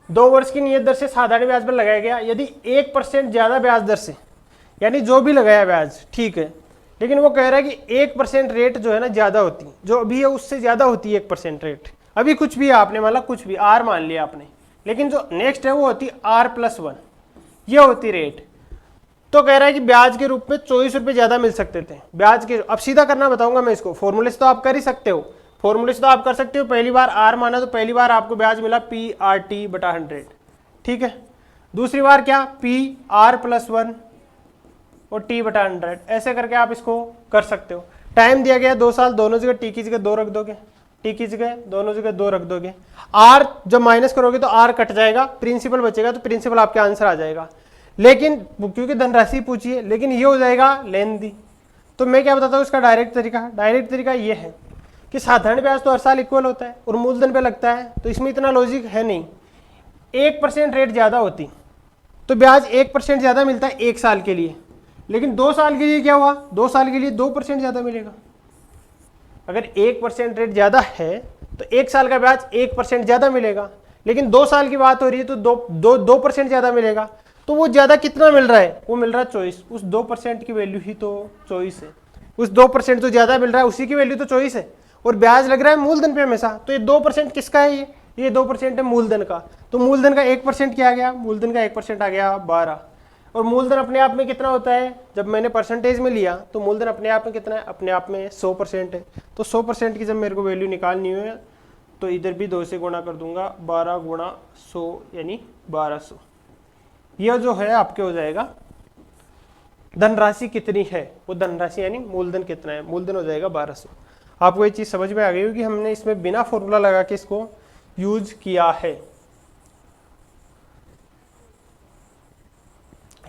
2 वर्ष की नियत दर से साधारण ब्याज पर लगाया गया यदि 1% ज़्यादा ब्याज दर से, यानी जो भी लगाया ब्याज ठीक है, लेकिन वो कह रहा है कि 1% रेट जो है ना ज़्यादा होती, जो अभी है उससे ज़्यादा होती है 1% रेट। अभी कुछ भी आपने मतलब कुछ भी R मान लिया आपने, लेकिन जो नेक्स्ट है वो होती R+1, ये होती रेट। तो कह रहा है कि ब्याज के रूप में 24 रुपये ज़्यादा मिल सकते थे ब्याज के। अब सीधा करना बताऊंगा मैं इसको, फॉर्मूले से तो आप कर ही सकते हो, फॉर्मूले से तो आप कर सकते हो। पहली बार R माना तो पहली बार आपको ब्याज मिला PRT बटा 100, ठीक है। दूसरी बार क्या PR+1 और T बटा 100, ऐसे करके आप इसको कर सकते हो। टाइम दिया गया 2 साल, दोनों जगह T की जगह 2 रख दोगे, T की जगह दोनों जगह 2 रख दोगे। R जब माइनस करोगे तो R कट जाएगा, प्रिंसिपल बचेगा, तो प्रिंसिपल आपका आंसर आ जाएगा। लेकिन क्योंकि धनराशि पूछी है, लेकिन ये हो जाएगा लेंदी। तो मैं क्या बताता हूँ इसका डायरेक्ट तरीका ये है कि साधारण ब्याज तो हर साल इक्वल होता है और मूलधन पे लगता है, तो इसमें इतना लॉजिक है नहीं। 1% रेट ज़्यादा होती तो ब्याज 1% ज़्यादा मिलता है 1 साल के लिए, लेकिन 2 साल के लिए क्या हुआ, 2 साल के लिए 2% ज़्यादा मिलेगा। अगर 1% रेट ज़्यादा है तो 1 साल का ब्याज 1% ज़्यादा मिलेगा, लेकिन 2 साल की बात हो रही है तो 2% ज़्यादा मिलेगा। तो वो ज़्यादा कितना मिल रहा है, वो मिल रहा है 24। उस 2% की वैल्यू ही तो 24 है। उस 2% जो ज़्यादा मिल रहा है उसी की वैल्यू तो 24 है, और ब्याज लग रहा है मूलधन पे हमेशा। तो ये 2% किसका है, ये 2% है मूलधन का। तो मूलधन का 1% क्या आ गया, मूलधन का 1% आ गया 12। और मूलधन अपने आप में कितना होता है, जब मैंने परसेंटेज में लिया तो मूलधन अपने आप में कितना है, अपने आप में 100% है। तो 100% की जब मेरे को वैल्यू निकालनी है तो इधर भी 2 से गुणा कर दूंगा, 12 गुणा 100 यानी 1200। यह जो है आपके हो जाएगा धनराशि कितनी है, वो धनराशि यानी मूलधन कितना है, मूलधन हो जाएगा 1200। आपको ये चीज़ समझ में आ गई होगी, हमने इसमें बिना फॉर्मूला लगा के इसको यूज किया है,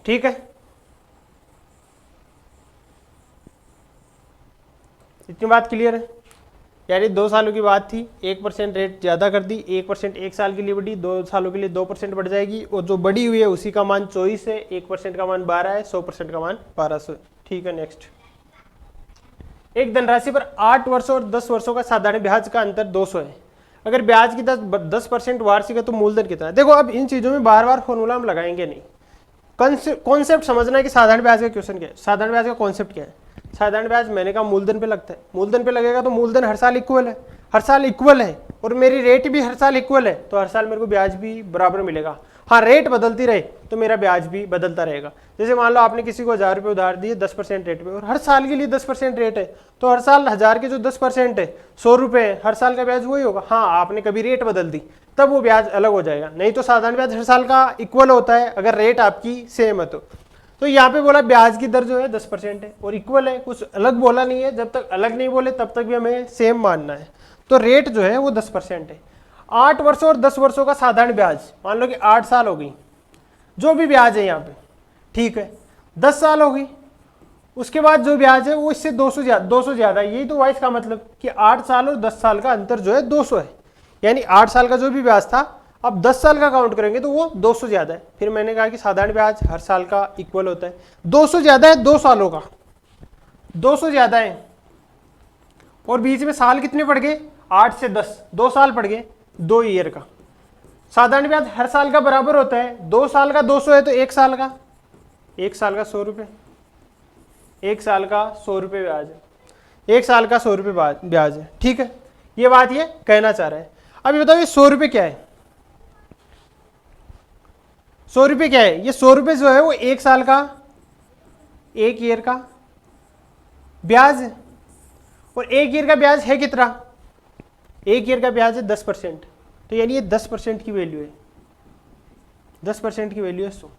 ठीक है। इतनी बात क्लियर है। यानी 2 सालों की बात थी, 1% रेट ज़्यादा कर दी, 1% 1 साल के लिए बढ़ी, 2 सालों के लिए 2% बढ़ जाएगी, और जो बढ़ी हुई है उसी का मान 24 है, 1% का मान 12 है, 100% का मान 1200 है, ठीक है। नेक्स्ट, एक धनराशि पर 8 वर्षों और 10 वर्षों का साधारण ब्याज का अंतर 200 है। अगर ब्याज की 10% वार्षिक है तो मूलधन कितना है। देखो अब इन चीज़ों में बार बार फॉर्मूला हम लगाएंगे नहीं, कॉन्सेप्ट समझना है कि साधारण ब्याज का क्वेश्चन क्या है, साधारण ब्याज का कॉन्सेप्ट क्या है। साधारण ब्याज मैंने कहा मूलधन पे लगता है, मूलधन पे लगेगा तो मूलधन हर साल इक्वल है, हर साल इक्वल है, और मेरी रेट भी हर साल इक्वल है, तो हर साल मेरे को ब्याज भी बराबर मिलेगा। हाँ, रेट बदलती रहे तो मेरा ब्याज भी बदलता रहेगा। जैसे मान लो आपने किसी को 1000 रुपये उधार दिए 10% रेट पे, और हर साल के लिए 10% रेट है, तो हर साल 1000 के जो 10% है 100 रुपये है, हर साल का ब्याज वही होगा। हाँ, आपने कभी रेट बदल दी तब वो ब्याज अलग हो जाएगा, नहीं तो साधारण ब्याज हर साल का इक्वल होता है अगर रेट आपकी सेम है तो यहाँ पे बोला ब्याज की दर जो है 10% है और इक्वल है, कुछ अलग बोला नहीं है। जब तक अलग नहीं बोले तब तक भी हमें सेम मानना है। तो रेट जो है वो 10% है। 8 वर्षों और 10 वर्षों का साधारण ब्याज, मान लो कि 8 साल हो गई, जो भी ब्याज है यहाँ पे, ठीक है। 10 साल हो गई, उसके बाद जो ब्याज है वो इससे 200 ज़्यादा है। यही तो वाइस का मतलब कि 8 साल और 10 साल का अंतर जो है 200 है। यानी 8 साल का जो भी ब्याज था, अब 10 साल का काउंट करेंगे तो वो 200 ज़्यादा है। फिर मैंने कहा कि साधारण ब्याज हर साल का इक्वल होता है। 200 ज़्यादा है 2 सालों का, 200 ज़्यादा है, और बीच में साल कितने पड़ गए, 8 से 10, 2 साल पड़ गए, 2 ईयर का। साधारण ब्याज हर साल का बराबर होता है, 2 साल का 200 है तो 1 साल का 100 रुपये, 1 साल का 100 रुपये ब्याज है, 1 साल का 100 रुपये ब्याज है, ठीक है। ये बात ये कहना चाह रहा है। अब ये बताओ ये 100 रुपये क्या है, 100 रुपये क्या है। ये 100 रुपये जो है वो 1 साल का, 1 ईयर का ब्याज है, और 1 ईयर का ब्याज है कितना, 1 ईयर का ब्याज है 10%, तो यानी ये 10% की वैल्यू है, 10% की वैल्यू है 100।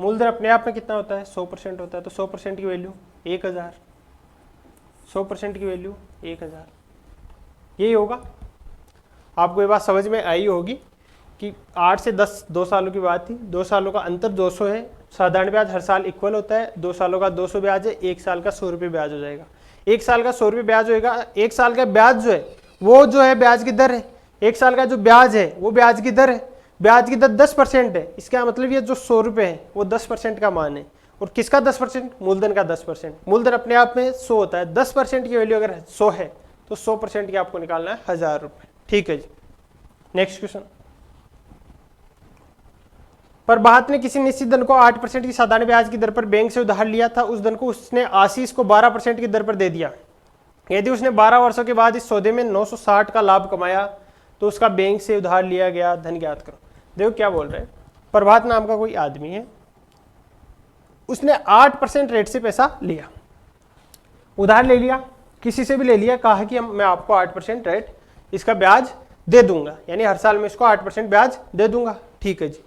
मूलधन अपने आप में कितना होता है, 100% होता है, तो 100% की वैल्यू 1000, 100% की वैल्यू 1000, यही होगा। आपको ये बात समझ में आई होगी कि 8 से 10 2 सालों की बात थी, 2 सालों का अंतर 200 है, साधारण ब्याज हर साल इक्वल होता है, 2 सालों का 200 ब्याज है, 1 साल का 100 रुपये ब्याज हो जाएगा। 1 साल का 100 रुपये ब्याज होएगा। 1 साल का ब्याज जो है वो जो है ब्याज की दर है, 1 साल का जो ब्याज है वो ब्याज की दर है, ब्याज की दर 10% है। इसका मतलब ये जो 100 रुपये है वो 10% का मान है। और किसका 10%? मूलधन का 10%। मूलधन अपने आप में 100 होता है, 10% की वैल्यू अगर 100 है तो 100% की आपको निकालना है 1000 रुपये। ठीक है जी, नेक्स्ट क्वेश्चन। प्रभात ने किसी निश्चित धन को 8% की साधारण ब्याज की दर पर बैंक से उधार लिया था। उस धन को उसने आशीष को 12% की दर पर दे दिया। यदि उसने 12 वर्षों के बाद इस सौदे में 960 का लाभ कमाया तो उसका बैंक से उधार लिया गया धन ज्ञात करो। देखो क्या बोल रहे हैं, प्रभात नाम का कोई आदमी है, उसने 8% रेट से पैसा लिया, उधार ले लिया, किसी से भी ले लिया, कहा कि मैं आपको 8% रेट इसका ब्याज दे दूंगा, यानी हर साल में इसको 8% ब्याज दे दूंगा। ठीक है जी।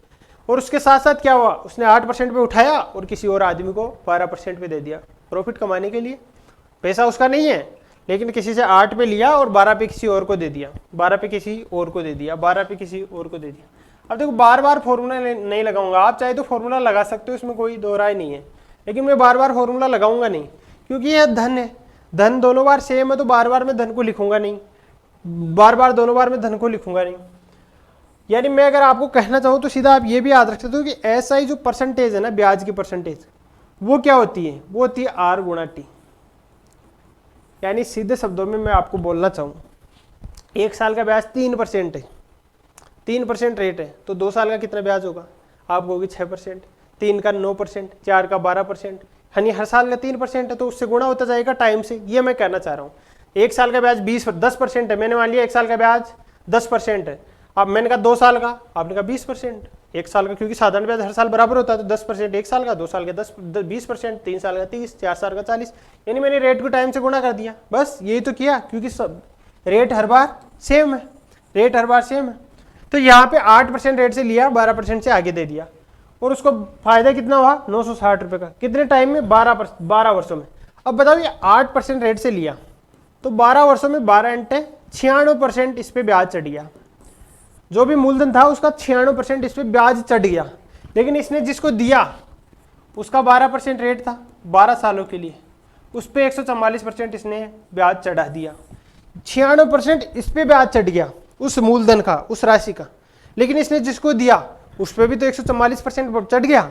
और उसके साथ साथ क्या हुआ, उसने 8% पे उठाया और किसी और आदमी को 12% पे दे दिया, प्रॉफिट कमाने के लिए। पैसा उसका नहीं है लेकिन किसी से 8 पे लिया और 12 पे किसी और को दे दिया, 12 पे किसी और को दे दिया, 12 पे किसी और को दे दिया। अब देखो बार बार फॉर्मूला नहीं लगाऊंगा, आप चाहे तो फॉर्मूला लगा सकते हो, इसमें कोई दो राय नहीं है, लेकिन मैं बार बार फॉर्मूला लगाऊंगा नहीं, क्योंकि यह धन है, धन दोनों बार सेम है, तो बार बार मैं धन को लिखूंगा नहीं, बार बार दोनों बार मैं धन को लिखूंगा नहीं। यानी मैं अगर आपको कहना चाहूँ तो सीधा आप ये भी याद रख सकते हो कि ऐसा ही जो परसेंटेज है ना, ब्याज की परसेंटेज, वो क्या होती है, वो होती है R गुणा T। यानी सीधे शब्दों में मैं आपको बोलना चाहूँ, 1 साल का ब्याज 3% है, 3% रेट है, तो 2 साल का कितना ब्याज होगा, आप कहोगे 6%, 3 का 9%, 4 का 12%, यानी हर साल का 3% है, तो उससे गुणा होता जाएगा टाइम से। ये मैं कहना चाह रहा हूँ। 1 साल का ब्याज 10% है, मैंने मान लिया 1 साल का ब्याज 10% है, अब मैंने कहा 2 साल का, आपने कहा 20%, 1 साल का, क्योंकि साधारण ब्याज हर साल बराबर होता है, तो 10% 1 साल का, 2 साल का 20%, 3 साल का 30, 4 साल का 40, यानी मैंने रेट को टाइम से गुणा कर दिया, बस यही तो किया, क्योंकि सब रेट हर बार सेम है, रेट हर बार सेम है। तो यहाँ पे 8% रेट से लिया, 12% से आगे दे दिया, और उसको फायदा कितना हुआ, 960 रुपये का। कितने टाइम में, 12 वर्षों में। अब बताओ ये 8% रेट से लिया, तो 12 वर्षों में 12 × 96% इस पे ब्याज चढ़ गया, जो भी मूलधन था उसका 96% इस पे ब्याज चढ़ गया। लेकिन इसने जिसको दिया उसका 12% रेट था 12 सालों के लिए, उस पे 144% इसने ब्याज चढ़ा दिया, 96% इस पे ब्याज चढ़ गया उस मूलधन का, उस राशि का। लेकिन इसने जिसको दिया उस पे भी तो 144% चढ़ गया।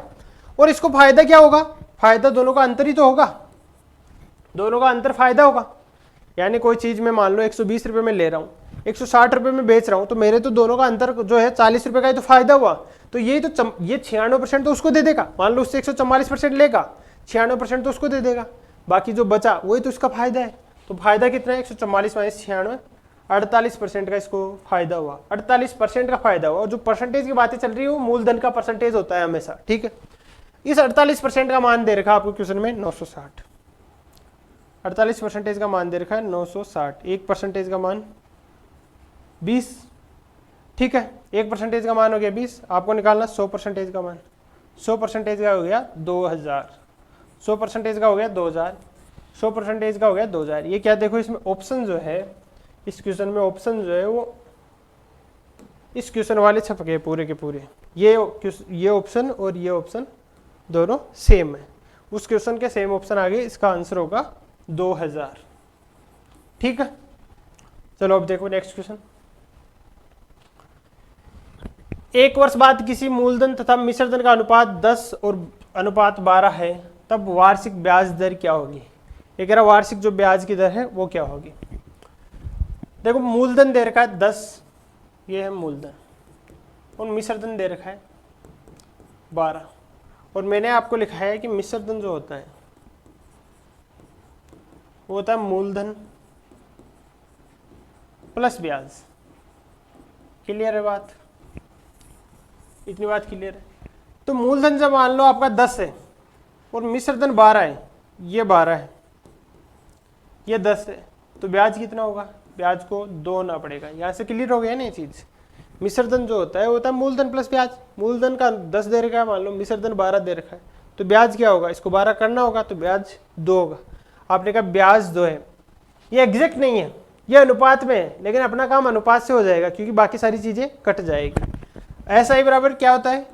और इसको फायदा क्या होगा, फायदा दोनों का अंतर ही तो होगा, दोनों का अंतर फायदा होगा। यानी कोई चीज में मान लो 120 रुपये में ले रहा हूँ, 160 रुपये में बेच रहा हूँ, तो मेरे तो दोनों का अंतर जो है 40 रुपये का ही तो फायदा हुआ। तो ये 96% तो उसको दे देगा, मान लो उससे 144% लेगा, 96% तो उसको दे देगा, बाकी जो बचा वही तो उसका फायदा है। तो फायदा कितना है, 144 - 96, 48% का इसको फायदा हुआ, 48% का फायदा हुआ। और जो परसेंटेज की बातें चल रही है वो मूलधन का परसेंटेज होता है हमेशा, ठीक है। इस 48% का मान दे रखा आपको क्वेश्चन में 960, 48% का मान दे रखा है 960, 1% का मान 20, ठीक है, 1% का मान हो गया 20। आपको निकालना 100% का मान, 100% का हो गया 2000, 100% का हो गया 2000, 100% का हो गया 2000। ये क्या देखो, इसमें ऑप्शन जो है, इस क्वेश्चन में ऑप्शन जो है वो इस क्वेश्चन वाले छप गए पूरे के पूरे, ये ऑप्शन और ये ऑप्शन दोनों सेम है, उस क्वेश्चन के सेम ऑप्शन आ गए, इसका आंसर होगा 2000, ठीक है। चलो अब देखो नेक्स्ट क्वेश्चन। 1 वर्ष बाद किसी मूलधन तथा मिश्र धन का अनुपात 10 और अनुपात 12 है, तब वार्षिक ब्याज दर क्या होगी। ये कह रहा वार्षिक जो ब्याज की दर है वो क्या होगी। देखो मूलधन दे रखा है 10, ये है मूलधन, और मिश्र धन दे रखा है 12, और मैंने आपको लिखा है कि मिश्र धन जो होता है वो होता है मूलधन प्लस ब्याज। क्लियर है बात, इतनी बात क्लियर है। तो मूलधन जब मान लो आपका 10 है और मिश्र धन 12 है, ये 12 है, ये 10 है, तो ब्याज कितना होगा, ब्याज को 2 होना पड़ेगा। यहाँ से क्लियर हो गया ना ये चीज, मिश्रधन जो होता है वो होता है मूलधन प्लस ब्याज। मूलधन का 10 दे रखा है, मान लो मिश्रधन 12 दे रखा है, तो ब्याज क्या होगा, इसको 12 करना होगा तो ब्याज 2 होगा। आपने कहा ब्याज 2 है, ये एग्जैक्ट नहीं है, ये अनुपात में है, लेकिन अपना काम अनुपात से हो जाएगा क्योंकि बाकी सारी चीजें कट जाएगी। ऐसा ही बराबर क्या होता है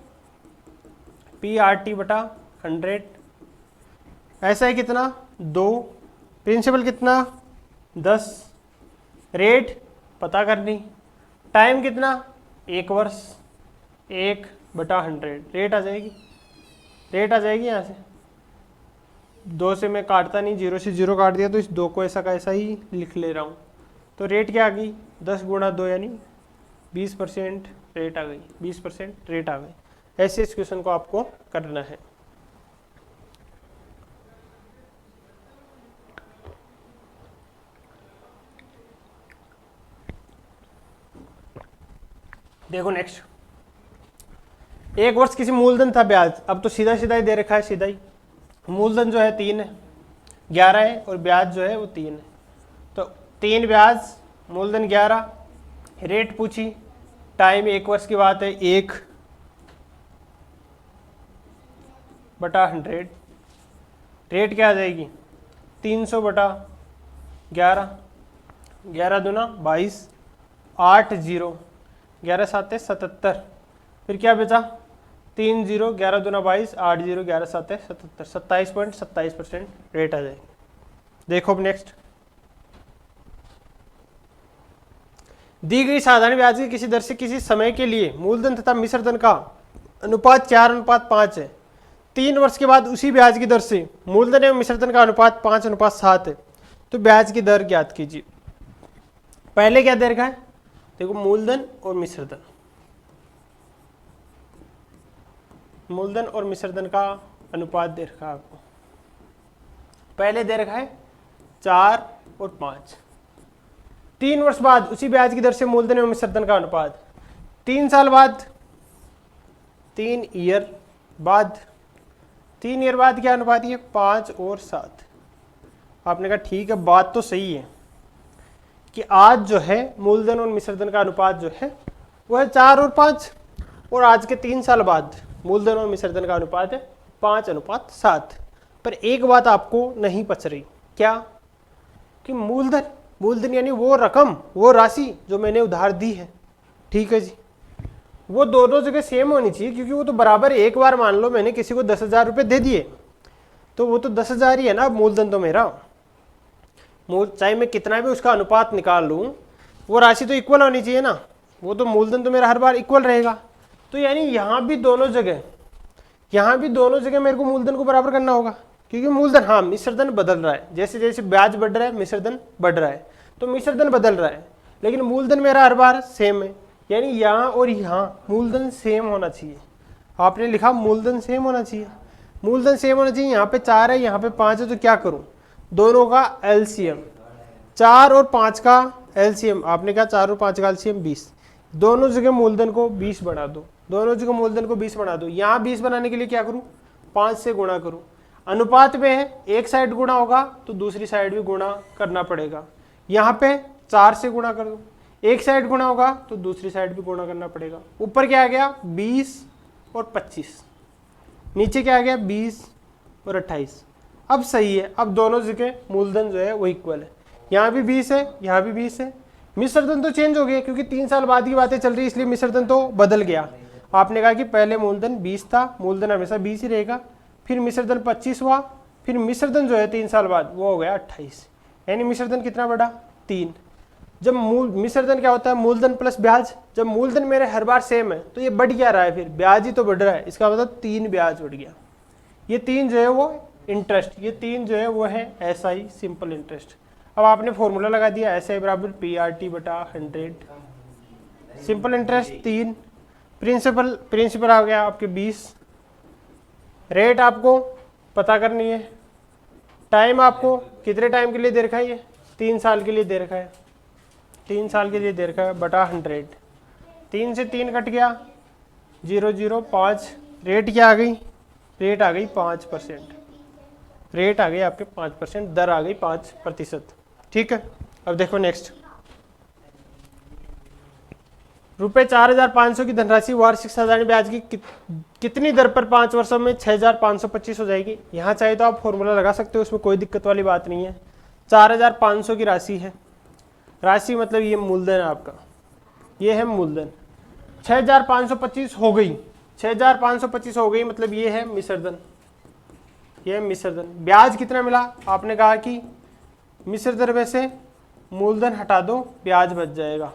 PRT बटा 100, ऐसा ही कितना 2, प्रिंसिपल कितना 10, रेट पता करनी, टाइम कितना 1 वर्ष, 1 बटा 100, रेट आ जाएगी, रेट आ जाएगी यहाँ से 2 से मैं काटता नहीं, 0 से 0 काट दिया तो इस 2 को ऐसा का ऐसा ही लिख ले रहा हूँ। तो रेट क्या आ गई 10 गुणा 2 यानी 20% रेट आ गई, 20% रेट आ गई। ऐसे इस क्वेश्चन को आपको करना है। देखो नेक्स्ट, 1 वर्ष किसी मूलधन था ब्याज, अब तो सीधा सीधा ही दे रखा है, सीधा ही मूलधन जो है 3 है, 11 है और ब्याज जो है वो 3 है, तो 3 ब्याज मूलधन 11, रेट पूछी, टाइम 1 वर्ष की बात है, 1 बटा 100, रेट क्या आ जाएगी 300 बटा 11, 11 दूना 22, 8 0, 11 7 77, फिर क्या बचा 3 0, 11 दूना 22, 8 0, 11 7 77, 27.27% रेट आ जाएगी। देखो अब नेक्स्ट, दी गई साधारण ब्याज की किसी दर से किसी समय के लिए मूलधन तथा मिश्रधन का अनुपात 4:5 है, 3 वर्ष के बाद उसी ब्याज की दर से मूलधन एवं मिश्रधन का अनुपात 5:7 है, तो ब्याज की दर ज्ञात कीजिए। पहले क्या दे रखा है, देखो मूलधन और मिश्रधन, मूलधन और मिश्रधन का अनुपात दे रखा है आपको, पहले दे रखा है 4 और 5, 3 वर्ष बाद उसी ब्याज की दर से मूलधन एवं मिश्रधन का अनुपात, 3 साल बाद, 3 ईयर बाद, 3 ईयर बाद क्या अनुपात है 5 और 7। आपने कहा ठीक है, बात तो सही है कि आज जो है मूलधन और मिश्रधन का अनुपात जो है वो है 4 और 5, और आज के 3 साल बाद मूलधन और मिश्रधन का अनुपात है 5:7। पर एक बात आपको नहीं पच रही, क्या कि मूलधन यानी वो रकम, वो राशि जो मैंने उधार दी है, ठीक है जी, वो दोनों जगह सेम होनी चाहिए, क्योंकि वो तो बराबर, एक बार मान लो मैंने किसी को 10,000 रुपये दे दिए तो वो तो 10,000 ही है ना मूलधन तो मेरा, चाहे मैं कितना भी उसका अनुपात निकाल लूँ वो राशि तो इक्वल होनी चाहिए ना, वो तो मूलधन तो मेरा हर बार इक्वल रहेगा। तो यानी यहाँ भी दोनों जगह मेरे को मूलधन को बराबर करना होगा, क्योंकि मूलधन, हाँ मिश्रधन बदल रहा है, जैसे जैसे ब्याज बढ़ रहा है मिश्रधन बढ़ रहा है, तो मिश्रधन बदल रहा है, लेकिन मूलधन मेरा हर बार सेम है, यानी यहाँ और यहाँ मूलधन सेम होना चाहिए। आपने लिखा मूलधन सेम होना चाहिए, मूलधन सेम होना चाहिए, यहाँ पे 4 है यहाँ पे 5 है, तो क्या करूँ दोनों का एलसीएम, 4 और 5 का एलसीएम, आपने कहा 4 और 5 का एलसीएम 20, दोनों जगह मूलधन को 20 बना दो, दोनों जगह मूलधन को 20 बना दो। यहाँ 20 बनाने के लिए क्या करूँ 5 से गुणा करूँ, अनुपात में है, एक साइड गुणा होगा तो दूसरी साइड भी गुणा करना पड़ेगा, यहाँ पे 4 से गुणा कर दो, एक साइड गुणा होगा तो दूसरी साइड भी गुणा करना पड़ेगा। ऊपर क्या आ गया 20 और 25, नीचे क्या आ गया 20 और 28। अब सही है, अब दोनों जगह मूलधन जो है वो इक्वल है, यहाँ भी 20 है यहाँ भी 20 है। मिश्रधन तो चेंज हो गया क्योंकि 3 साल बाद की बातें चल रही है, इसलिए मिश्रधन तो बदल गया। आपने कहा कि पहले मूलधन 20 था, मूलधन हमेशा 20 ही रहेगा, फिर मिश्रधन 25 हुआ, फिर मिश्रधन जो है 3 साल बाद वो हो गया 28, यानी मिश्रधन कितना बढ़ा 3। जब मिश्रधन क्या होता है मूलधन प्लस ब्याज, जब मूलधन मेरे हर बार सेम है तो ये बढ़ क्या रहा है, फिर ब्याज ही तो बढ़ रहा है, इसका मतलब 3 ब्याज बढ़ गया। ये 3 जो है वो इंटरेस्ट, ये 3 जो है वो है एसआई सिंपल इंटरेस्ट। अब आपने फॉर्मूला लगा दिया एसआई बराबर PRT बटा 100, सिंपल इंटरेस्ट 3, प्रिंसिपल आ गया आपके 20, रेट आपको पता करनी है, टाइम आपको कितने टाइम के लिए दे रखा है, ये 3 साल के लिए दे रखा है, 3 साल के लिए दे रखा है बटा 100, 3 से 3 कट गया 0 0 5, रेट क्या आ गई, रेट आ गई 5%, रेट आ गई आपके 5%, दर आ गई 5%, ठीक है। अब देखो नेक्स्ट, रुपये 4,500 की धनराशि वार्षिक साधारण ब्याज की कितनी दर पर 5 वर्षों में 6,525 हो जाएगी। यहाँ चाहे तो आप फॉर्मूला लगा सकते हो, उसमें कोई दिक्कत वाली बात नहीं है। 4,500 की राशि है, राशि मतलब ये मूलधन है आपका, ये है मूलधन। 6,525 हो गई, 6,525 हो गई मतलब ये है मिश्रधन, ये है मिश्रधन। ब्याज कितना मिला, आपने कहा कि मिश्रधन में से मूलधन हटा दो, ब्याज बच जाएगा।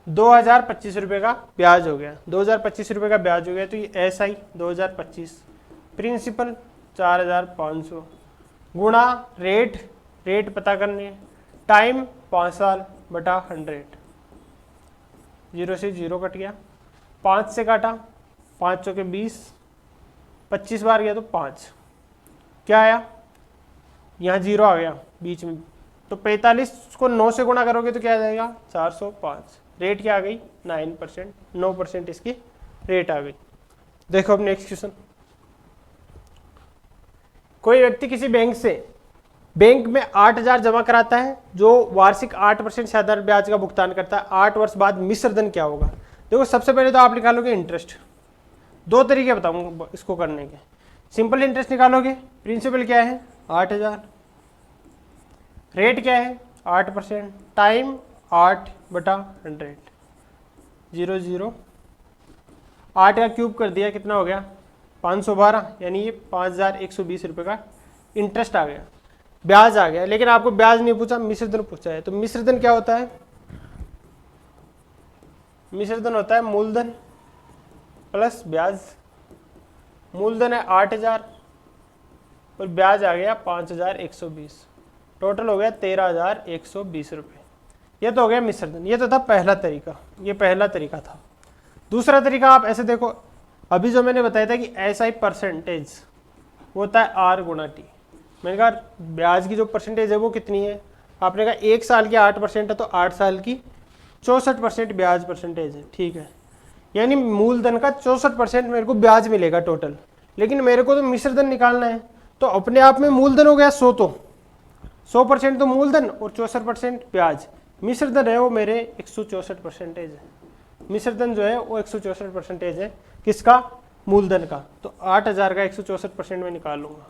2,025 रुपये का ब्याज हो गया, 2,025 रुपये का ब्याज हो गया। तो ये SI 2,025, प्रिंसिपल 4,500 गुणा रेट, रेट पता करनी है, टाइम 5 साल बटा 100, 0 से 0 कट गया, 5 से काटा, 5 चौके 20, 25 बार गया तो 5, क्या आया, यहाँ 0 आ गया बीच में, तो 45 को 9 से गुणा करोगे तो क्या आ जाएगा 405। रेट क्या आ गई 9%, 9% इसकी रेट आ गई। देखो अब नेक्स्ट क्वेश्चन, कोई व्यक्ति किसी बैंक में 8,000 जमा कराता है जो वार्षिक 8% साधारण ब्याज का भुगतान करता है। 8 वर्ष बाद मिश्रधन क्या होगा। देखो सबसे पहले तो आप निकालोगे इंटरेस्ट, दो तरीके बताऊंगा इसको करने के। सिंपल इंटरेस्ट निकालोगे, प्रिंसिपल क्या है 8,000, रेट क्या है 8%, टाइम 8/100, 0 0, 8 का क्यूब कर दिया कितना हो गया 512, यानी ये 5,120 रुपये का इंटरेस्ट आ गया, ब्याज आ गया। लेकिन आपको ब्याज नहीं पूछा, मिश्रधन पूछा है। तो मिश्रधन क्या होता है, मिश्रधन होता है मूलधन प्लस ब्याज। मूलधन है 8,000 और ब्याज आ गया 5,120, टोटल हो गया 13,120 रुपये। ये तो हो गया मिश्रधन, ये तो था पहला तरीका, ये पहला तरीका था। दूसरा तरीका आप ऐसे देखो, अभी जो मैंने बताया था कि SI परसेंटेज वो होता है R गुणा T। मैंने कहा ब्याज की जो परसेंटेज है वो कितनी है, आपने कहा 1 साल की 8% है तो 8 साल की 64% ब्याज परसेंटेज है, ठीक है। यानी मूलधन का 64% मेरे को ब्याज मिलेगा टोटल। लेकिन मेरे को तो मिश्रधन निकालना है, तो अपने आप में मूलधन हो गया 100, तो 100% तो मूलधन और 64% ब्याज। मिश्रधन है वो मेरे 164% है, मिश्रधन जो है वो 164% है किसका, मूलधन का। तो 8,000 का 164% में निकाल लूंगा।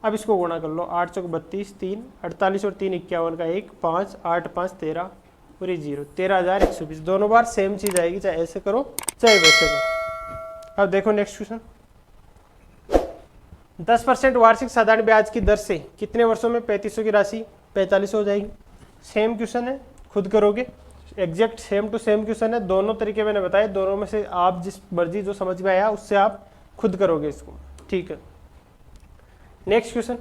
अब इसको गुणा कर लो, 8 चौक 32, 3 48 और 3 51 का 1, 5 8 5 13 और ये 0, 13,120। दोनों बार सेम चीज आएगी, चाहे ऐसे करो चाहे वैसे करो। अब देखो नेक्स्ट क्वेश्चन, 10% वार्षिक साधारण ब्याज की दर से कितने वर्षों में 3500 की राशि 45 हो जाएगी। सेम क्वेश्चन है, खुद करोगे, exact same to same question है। दोनों तरीके मैंने बताए, दोनों में से आप जिस मर्जी जो समझ में आया उससे आप खुद करोगे इसको, ठीक है। नेक्स्ट क्वेश्चन,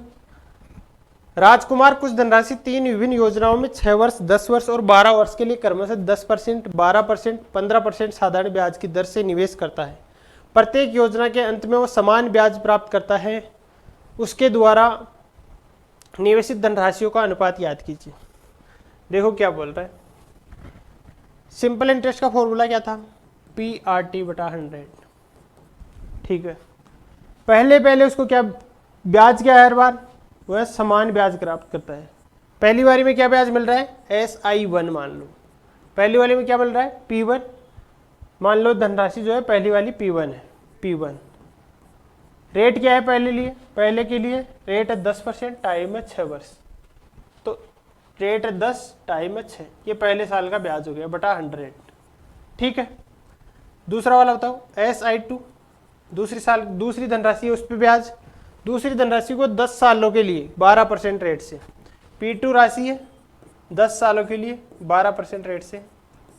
राजकुमार कुछ धनराशि 3 विभिन्न योजनाओं में 6 वर्ष, 10 वर्ष और 12 वर्ष के लिए क्रमशः 10%, 12%, 15% साधारण ब्याज की दर से निवेश करता है। प्रत्येक योजना के अंत में वो समान ब्याज प्राप्त करता है, उसके द्वारा निवेशित धनराशियों का अनुपात याद कीजिए। देखो क्या बोल रहा है, सिंपल इंटरेस्ट का फॉर्मूला क्या था, PRT/100, ठीक है। पहले उसको क्या ब्याज क्या है, हर बार वह समान ब्याज प्राप्त करता है। पहली बारी में क्या ब्याज मिल रहा है SI1 मान लो, पहली वाली में क्या मिल रहा है P1 मान लो, धनराशि जो है पहली वाली P1 है, P1। रेट क्या है पहले के लिए रेट है 10%, टाइम है 6 वर्ष, तो रेट है 10, टाइम है 6, ये पहले साल का ब्याज हो गया बटा 100, ठीक है। दूसरा वाला बताओ SI2, दूसरी धनराशि है उस पर ब्याज, दूसरी धनराशि को 10 सालों के लिए 12% रेट से, P2 राशि है 10 सालों के लिए 12% रेट से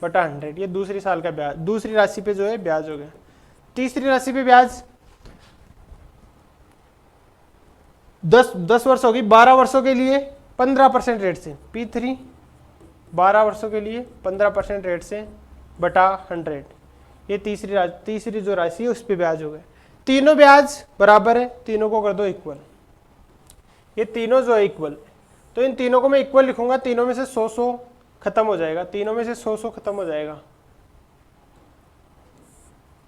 बटा 100, ये दूसरी साल का ब्याज, दूसरी राशि पे जो है ब्याज हो गया। तीसरी राशि पे ब्याज 10 वर्ष होगी, 12 वर्षों के लिए 15% रेट से, P3 12 वर्षों के लिए 15% रेट से बटा 100, ये तीसरी जो राशि है उस पर ब्याज हो गया। तीनों ब्याज बराबर है, तीनों को कर दो इक्वल, ये तीनों जो है इक्वल, तो इन तीनों को मैं इक्वल लिखूंगा, तीनों में से 100 खत्म हो जाएगा, तीनों में से 100 खत्म हो जाएगा।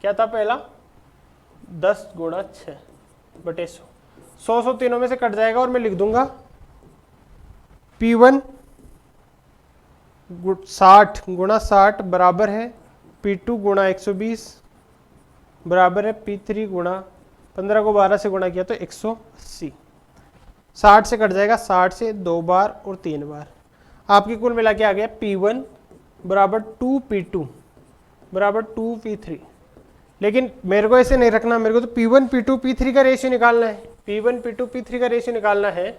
क्या था पहला 10 गुणा 6 बटे 100 तीनों में से कट जाएगा और मैं लिख दूंगा P1 60 गुणा 60 बराबर है P2 गुणा 120 बराबर है P3 गुणा 15 को 12 से गुणा किया तो 180। 60 से कट जाएगा, 60 से 2 बार और 3 बार, आपकी कुल मिला के आ गया P1 बराबर 2P2 बराबर 2P3। लेकिन मेरे को ऐसे नहीं रखना, मेरे को तो P1 P2 P3 का रेशियो निकालना है। P1 P2 P3 का रेशियो निकालना है,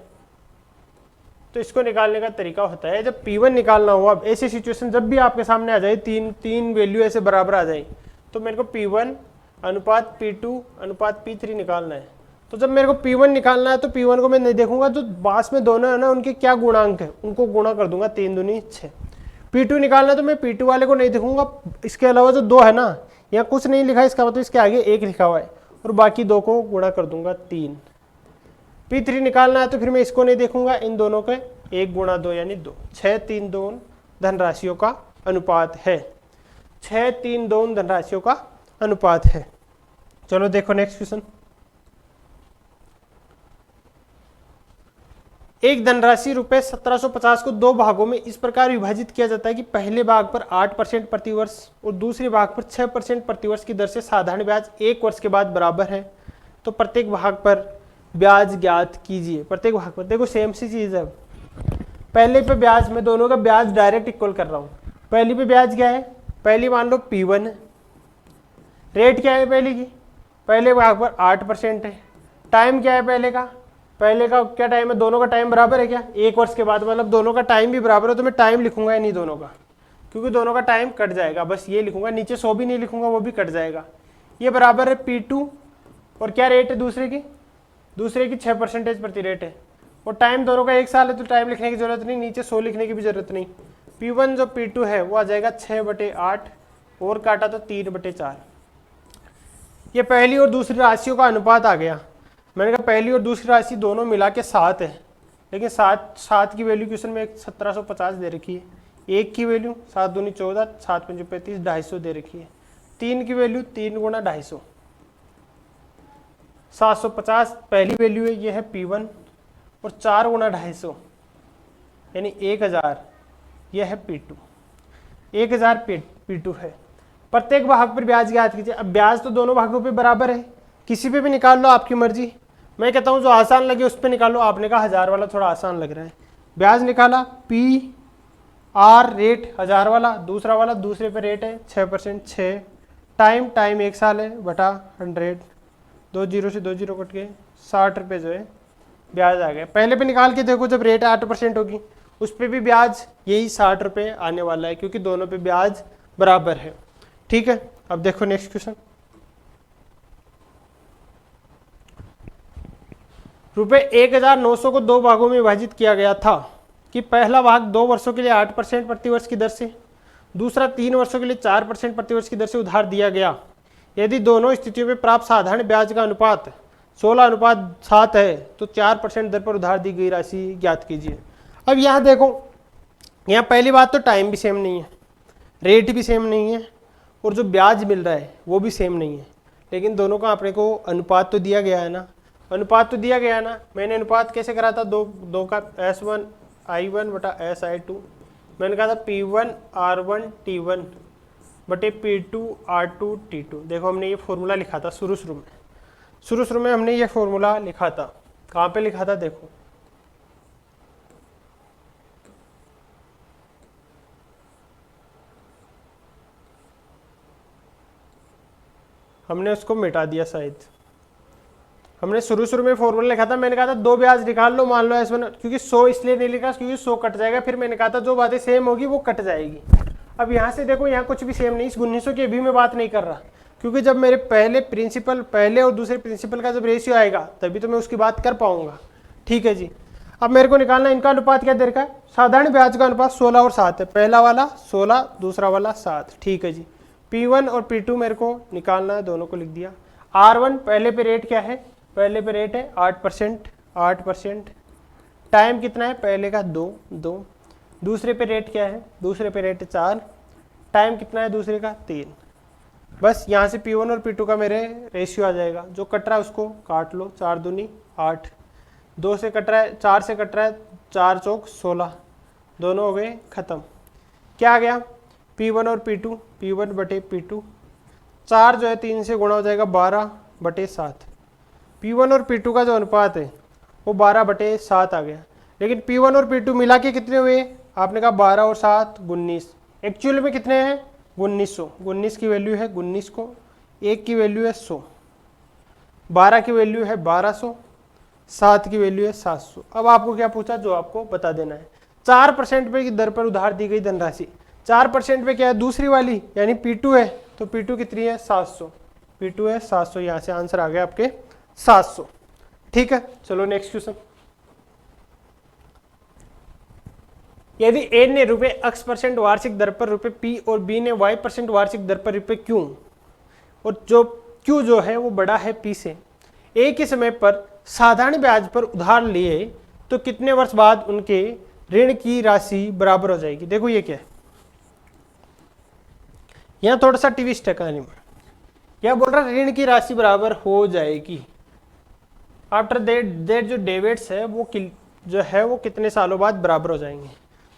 तो इसको निकालने का तरीका होता है, जब P1 निकालना हो, अब ऐसी सिचुएशन जब भी आपके सामने आ जाए, तीन वैल्यू ऐसे बराबर आ जाए, तो मेरे को P1 अनुपात P2 अनुपात P3 निकालना है। तो जब मेरे को P1 निकालना है तो P1 को मैं नहीं देखूंगा, जो पास में दोनों है ना उनके क्या गुणांक है उनको गुणा कर दूंगा, 3 दूनी 6। P2 निकालना है तो मैं P2 वाले को नहीं देखूंगा, इसके अलावा जो 2 है ना, यहाँ कुछ नहीं लिखा है, इसका मतलब इसके आगे 1 लिखा हुआ है, और बाकी 2 को गुणा कर दूंगा 3। P3 निकालना है तो फिर मैं इसको नहीं देखूंगा, इन दोनों के 1 गुणा 2 यानी 2। 6 3 2 धनराशियों का अनुपात है, 6 3 2 धनराशियों का अनुपात है। चलो देखो नेक्स्ट क्वेश्चन। एक धनराशि रुपए 1750 को 2 भागों में इस प्रकार विभाजित किया जाता है कि पहले भाग पर 8% प्रतिवर्ष और दूसरे भाग पर 6% प्रतिवर्ष की दर से साधारण ब्याज 1 वर्ष के बाद बराबर है, तो प्रत्येक भाग पर ब्याज ज्ञात कीजिए। प्रत्येक भाग पर देखो सेम सी चीज है, पहले पे ब्याज, मैं दोनों का ब्याज डायरेक्ट इक्वल कर रहा हूँ। पहली पे ब्याज क्या है, पहली मान लो P1 है, रेट क्या है पहले की, पहले भाग पर 8% है, टाइम क्या है पहले का क्या टाइम है, दोनों का टाइम बराबर है क्या, 1 वर्ष के बाद, मतलब दोनों का टाइम भी बराबर है, तो मैं टाइम लिखूंगा या नहीं दोनों का, क्योंकि दोनों का टाइम कट जाएगा, बस ये लिखूंगा, नीचे 100 भी नहीं लिखूंगा, वो भी कट जाएगा। ये बराबर है P2 और क्या रेट है दूसरे की 6% प्रति रेट है, और टाइम दोनों का 1 साल है, तो टाइम लिखने की जरूरत नहीं, नीचे 100 लिखने की भी जरूरत नहीं। P1 जो P2 है वो आ जाएगा 6/8 और काटा तो 3/4। ये पहली और दूसरी राशियों का अनुपात आ गया। मैंने कहा पहली और दूसरी राशि दोनों मिला के 7 है, लेकिन 7 की वैल्यू क्वेश्चन में 1750 दे रखी है, 1 की वैल्यू 7 दूनी 14, 7 पंजे 35, 250 दे रखी है, 3 की वैल्यू 3 गुणा 250, 750 पहली वैल्यू है, ये है P1, और 4 गुणा 250 यानी 1000, यह है P2, 1000 P2 है। प्रत्येक भाग पर ब्याज ज्ञात कीजिए। अब ब्याज तो दोनों भागों पे बराबर है, किसी पे भी निकाल लो, आपकी मर्जी। मैं कहता हूँ जो आसान लगे उस पे निकालो, आपने कहा 1000 वाला थोड़ा आसान लग रहा है। ब्याज निकाला, PR रेट 1000 वाला, दूसरा वाला दूसरे पे रेट है 6%, 6 टाइम 1 साल है बटा 100, 2 जीरो से 2 जीरो कट गए, 60 रुपये जो है ब्याज आ गया। पहले पे निकाल के देखो, जब रेट 8% होगी उस पर भी ब्याज यही 60 रुपये आने वाला है, क्योंकि दोनों पे ब्याज बराबर है। ठीक है, अब देखो नेक्स्ट क्वेश्चन। रुपए 1900 को 2 भागों में विभाजित किया गया था कि पहला भाग 2 वर्षों के लिए 8% प्रतिवर्ष की दर से, दूसरा 3 वर्षों के लिए 4% प्रतिवर्ष की दर से उधार दिया गया। यदि दोनों स्थितियों में प्राप्त साधारण ब्याज का अनुपात 16:7 है तो 4% दर पर उधार दी गई राशि ज्ञात कीजिए। अब यहाँ देखो, यहाँ पहली बात तो टाइम भी सेम नहीं है, रेट भी सेम नहीं है, और जो ब्याज मिल रहा है वो भी सेम नहीं है, लेकिन दोनों का अपने को अनुपात तो दिया गया है ना, मैंने अनुपात कैसे करा था, दो का S1I1 बटा S2, मैंने कहा था P1 R1 T1 बटे P2 R2 T2। देखो हमने ये फॉर्मूला लिखा था शुरू में हमने ये फॉर्मूला लिखा था, कहाँ पे लिखा था देखो, हमने उसको मिटा दिया शायद, हमने शुरू में फॉर्मूला लिखा था, मैंने कहा था 2 ब्याज निकाल लो, मान लो S1, क्योंकि 100 इसलिए नहीं लिखा क्योंकि 100 कट जाएगा, फिर मैंने कहा था जो बातें सेम होगी वो कट जाएगी। अब यहाँ से देखो, यहाँ कुछ भी सेम नहीं, इस 1900 की अभी मैं बात नहीं कर रहा, क्योंकि जब मेरे पहले और दूसरे प्रिंसिपल का जब रेशियो आएगा तभी तो मैं उसकी बात कर पाऊंगा। ठीक है जी, अब मेरे को निकालना इनका अनुपात क्या दे रखा है, साधारण ब्याज का अनुपात 16 और 7 है, पहला वाला 16, दूसरा वाला 7। ठीक है जी, P1 और P2 मेरे को निकालना है, दोनों को लिख दिया। R1 पहले पे रेट क्या है, पहले पे रेट है 8%, टाइम कितना है पहले का 2, दूसरे पे रेट क्या है, दूसरे पे रेट 4, टाइम कितना है दूसरे का 3। बस यहाँ से P1 और P2 का मेरे रेशियो आ जाएगा, जो कट रहा है उसको काट लो, 4 दूनी 8, 2 से कट रहा है, 4 से कट रहा है, 4 चौक 16, दोनों हो गए खत्म। क्या आ गया, P1 और P2, P1 बटे P2, 4 जो है 3 से गुणा हो जाएगा 12 बटे 7। P1 और P2 का जो अनुपात है वो 12 बटे 7 आ गया। लेकिन P1 और P2 मिला के कितने हुए, आपने कहा 12 और 7 19, एक्चुअल में कितने हैं 1900। 19 की वैल्यू है 19 को, 1 की वैल्यू है 100, 12 की वैल्यू है 1200, 7 की वैल्यू है 700। अब आपको क्या पूछा, जो आपको बता देना है। 4% पे की दर पर उधार दी गई धनराशि, 4% पे क्या है, दूसरी वाली यानी P2 है, तो P2 कितनी है 700, P2 है 700, यहाँ से आंसर आ गया आपके 700। ठीक है, चलो नेक्स्ट क्वेश्चन। यदि A ने रुपए x% वार्षिक दर पर रुपए P और B ने y% वार्षिक दर पर रुपए Q, और जो Q जो है वो बड़ा है P से, एक ही समय पर साधारण ब्याज पर उधार लिए तो कितने वर्ष बाद उनके ऋण की राशि बराबर हो जाएगी। देखो ये क्या है, यहाँ थोड़ा सा ट्विस्ट है कहानी में। यह बोल रहा है ऋण की राशि बराबर हो जाएगी आफ्टर दैट जो डेबिट्स है वो जो है वो कितने सालों बाद बराबर हो जाएंगे।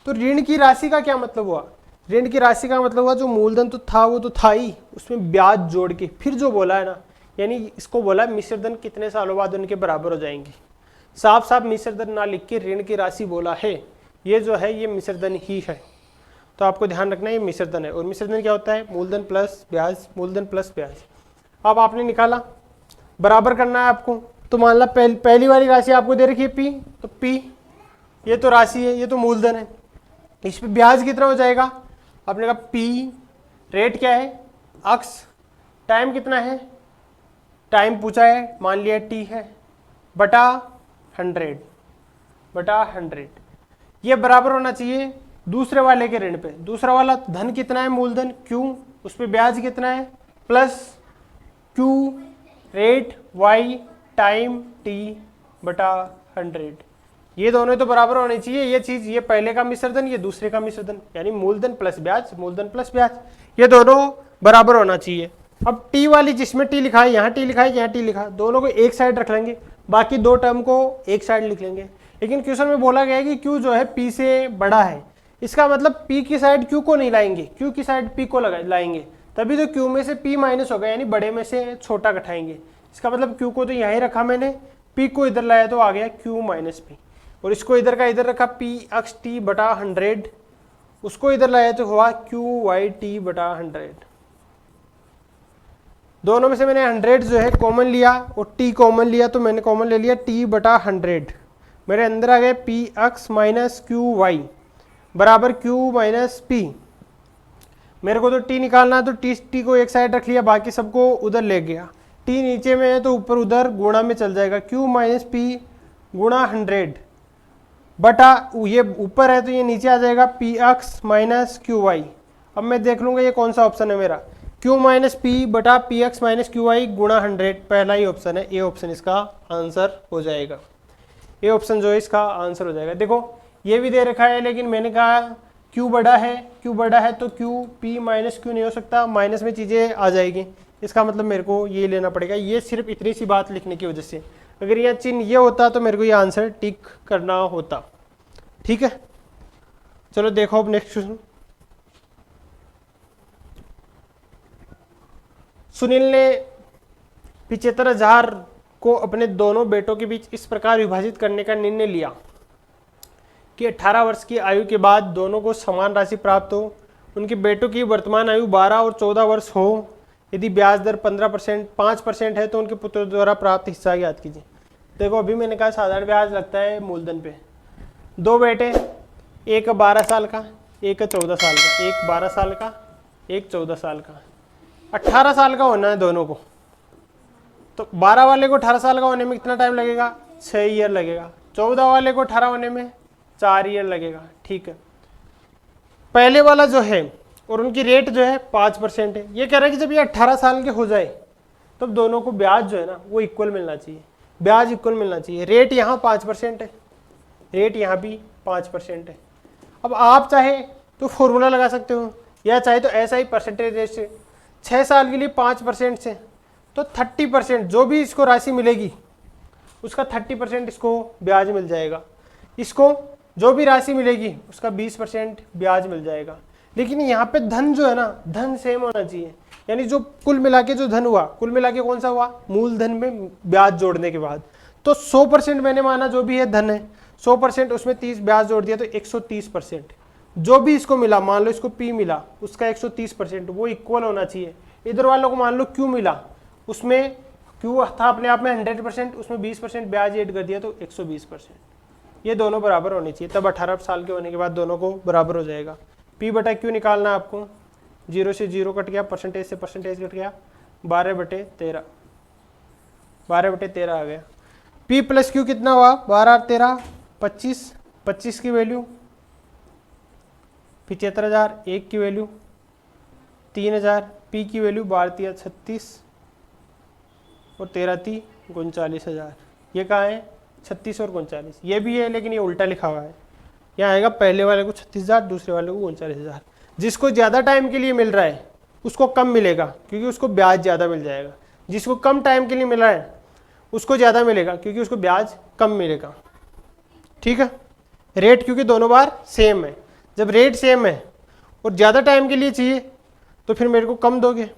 तो ऋण की राशि का क्या मतलब हुआ, ऋण की राशि का मतलब हुआ जो मूलधन तो था वो तो था ही, उसमें ब्याज जोड़ के फिर जो बोला है ना, यानी इसको बोला मिश्र धन कितने सालों बाद उनके बराबर हो जाएंगे। साफ साफ मिश्र धन ना लिख के ऋण की राशि बोला है, ये जो है ये मिश्र धन ही है। तो आपको ध्यान रखना है ये मिश्र धन है, और मिश्र धन क्या होता है, मूलधन प्लस ब्याज, मूलधन प्लस ब्याज। अब आपने निकाला, बराबर करना है आपको, तो मान ला पहली वाली राशि आपको दे रखी है P, तो P ये तो राशि है, ये तो मूलधन है, इस पे ब्याज कितना हो जाएगा, आपने कहा P रेट क्या है x, टाइम कितना है, टाइम पूछा है मान लिया T है, बटा 100, ये बराबर होना चाहिए दूसरे वाले के ऋण पे। दूसरा वाला धन कितना है, मूलधन Q, उस पे ब्याज कितना है plus Q rate y time T बटा 100, ये दोनों तो बराबर होने चाहिए। ये चीज, ये पहले का मिश्र धन, ये दूसरे का मिश्र धन, यानी मूलधन प्लस ब्याज, मूलधन प्लस ब्याज, ये दोनों बराबर होना चाहिए। अब T वाली जिसमें T लिखा है, यहाँ T लिखा है, यहाँ T लिखा है, दोनों को एक साइड रख लेंगे, बाकी दो टर्म को एक साइड लिख लेंगे। लेकिन क्वेश्चन में बोला गया है कि Q जो है P से बड़ा है, इसका मतलब P की साइड Q को नहीं लाएंगे, Q की साइड P को लाएंगे, तभी तो Q में से P माइनस होगा, यानी बड़े में से छोटा घटाएंगे। इसका मतलब Q को तो यहीं रखा मैंने, P को इधर लाया तो आ गया Q माइनस P, और इसको इधर का इधर रखा P x T बटा 100, उसको इधर लाया तो हुआ Q y T बटा 100। दोनों में से मैंने 100 जो है कॉमन लिया और T कॉमन लिया, तो मैंने कॉमन ले लिया T बटा 100, मेरे अंदर आ गए P x minus Q y बराबर Q माइनस P। मेरे को तो T निकालना है, तो T को एक साइड रख लिया, बाकी सबको उधर ले गया। T नीचे में है तो ऊपर उधर गुणा में चल जाएगा, Q माइनस P गुणा 100 बटा, ये ऊपर है तो ये नीचे आ जाएगा P x minus Q y। अब मैं देख लूँगा ये कौन सा ऑप्शन है मेरा, Q माइनस P बटा P x minus Q y गुणा 100, पहला ही ऑप्शन है, ए ऑप्शन इसका आंसर हो जाएगा, ये ऑप्शन जो है इसका आंसर हो जाएगा। देखो ये भी दे रखा है, लेकिन मैंने कहा Q बड़ा है तो Q P माइनस Q नहीं हो सकता, माइनस में चीज़ें आ जाएगी, इसका मतलब मेरे को ये लेना पड़ेगा। ये सिर्फ इतनी सी बात लिखने की वजह से, अगर यह चिन्ह ये होता तो मेरे को ये आंसर टिक करना होता। ठीक है, चलो देखो अब नेक्स्ट क्वेश्चन। सुनील ने 75,000 को अपने दोनों बेटों के बीच इस प्रकार विभाजित करने का निर्णय लिया कि 18 वर्ष की आयु के बाद दोनों को समान राशि प्राप्त हो। उनके बेटों की वर्तमान आयु 12 और 14 वर्ष हो। यदि ब्याज दर 5% है तो उनके पुत्रों द्वारा प्राप्त हिस्सा ज्ञात कीजिए। देखो अभी मैंने कहा साधारण ब्याज लगता है मूलधन पे। दो बेटे, एक 12 साल का, एक 14 साल का, एक 12 साल का, एक 14 साल का, 18 साल का होना है दोनों को। तो 12 वाले को 18 साल का होने में कितना टाइम लगेगा, 6 ईयर लगेगा। 14 वाले को 18 होने में 4 ईयर लगेगा। ठीक है, पहले वाला जो है और उनकी रेट जो है 5% है। ये कह रहा है कि जब ये 18 साल के हो जाए तब तो दोनों को ब्याज जो है ना वो इक्वल मिलना चाहिए, ब्याज इक्वल मिलना चाहिए। रेट यहाँ 5% है, रेट यहाँ भी 5% है। अब आप चाहे तो फॉर्मूला लगा सकते हो, या चाहे तो ऐसा ही परसेंटेज रेट से 6 साल के लिए 5% से तो 30% जो भी इसको राशि मिलेगी उसका 30% इसको ब्याज मिल जाएगा। इसको जो भी राशि मिलेगी उसका 20% ब्याज मिल जाएगा। लेकिन यहाँ पे धन जो है ना, धन सेम होना चाहिए, यानी जो कुल मिला के जो धन हुआ, कुल मिला के कौन सा हुआ, मूलधन में ब्याज जोड़ने के बाद। तो 100% मैंने माना जो भी है धन है, 100% उसमें 30 ब्याज जोड़ दिया तो 130%। जो भी इसको मिला, मान लो इसको P मिला, उसका 130% वो इक्वल होना चाहिए। इधर वालों को मान लो Q मिला, उसमें Q था अपने आप में 100%, उसमें 20% ब्याज ऐड कर दिया तो 120%। ये दोनों बराबर होनी चाहिए, तब 18 साल के होने के बाद दोनों को बराबर हो जाएगा। P बटा Q निकालना आपको, 0 से 0 कट गया, परसेंटेज से परसेंटेज कट गया, 12/13, 12/13 आ गया। P प्लस Q कितना हुआ, 12 13 25, 25 की वैल्यू 75,000, 1 की वैल्यू 3,000, P की वैल्यू 12 36 और 13 39,000। ये कहाँ है, 36 और 39, ये भी है लेकिन ये उल्टा लिखा हुआ है। यहाँ आएगा पहले वाले को 36,000, दूसरे वाले को 39,000। जिसको ज़्यादा टाइम के लिए मिल रहा है उसको कम मिलेगा क्योंकि उसको ब्याज ज़्यादा मिल जाएगा, जिसको कम टाइम के लिए मिल रहा है उसको ज़्यादा मिलेगा क्योंकि उसको ब्याज कम मिलेगा। ठीक है, रेट क्योंकि दोनों बार सेम है। जब रेट सेम है और ज़्यादा टाइम के लिए चाहिए तो फिर मेरे को कम दोगे,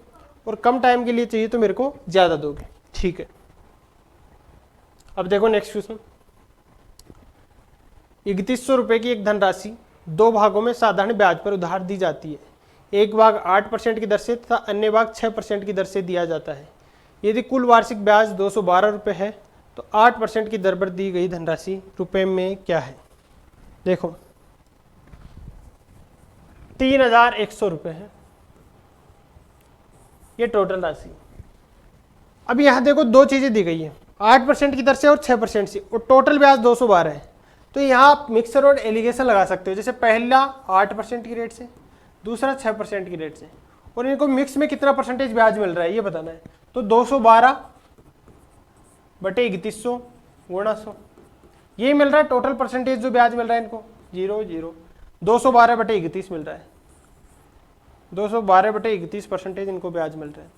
और कम टाइम के लिए चाहिए तो मेरे को ज़्यादा दोगे। ठीक है, अब देखो नेक्स्ट क्वेश्चन। 3100 रुपये की एक धनराशि 2 भागों में साधारण ब्याज पर उधार दी जाती है। एक भाग 8% की दर से तथा अन्य भाग 6% की दर से दिया जाता है। यदि कुल वार्षिक ब्याज 212 रुपये है तो 8% की दर पर दी गई धनराशि रुपये में क्या है। देखो 3,100 रुपये है ये टोटल राशि। अब यहाँ देखो दो चीज़ें दी गई है, 8% की दर से और 6% से, और टोटल ब्याज 212 है। तो यहाँ आप मिक्सर और एलिगेशन लगा सकते हो, जैसे पहला 8% की रेट से, दूसरा 6% की रेट से, और इनको मिक्स में कितना परसेंटेज ब्याज मिल रहा है ये बताना है। तो 212/3100 गुणा 100, ये मिल रहा है टोटल परसेंटेज जो ब्याज मिल रहा है इनको, 0 0, 212/31 मिल रहा है, 212/31% इनको ब्याज मिल रहा है।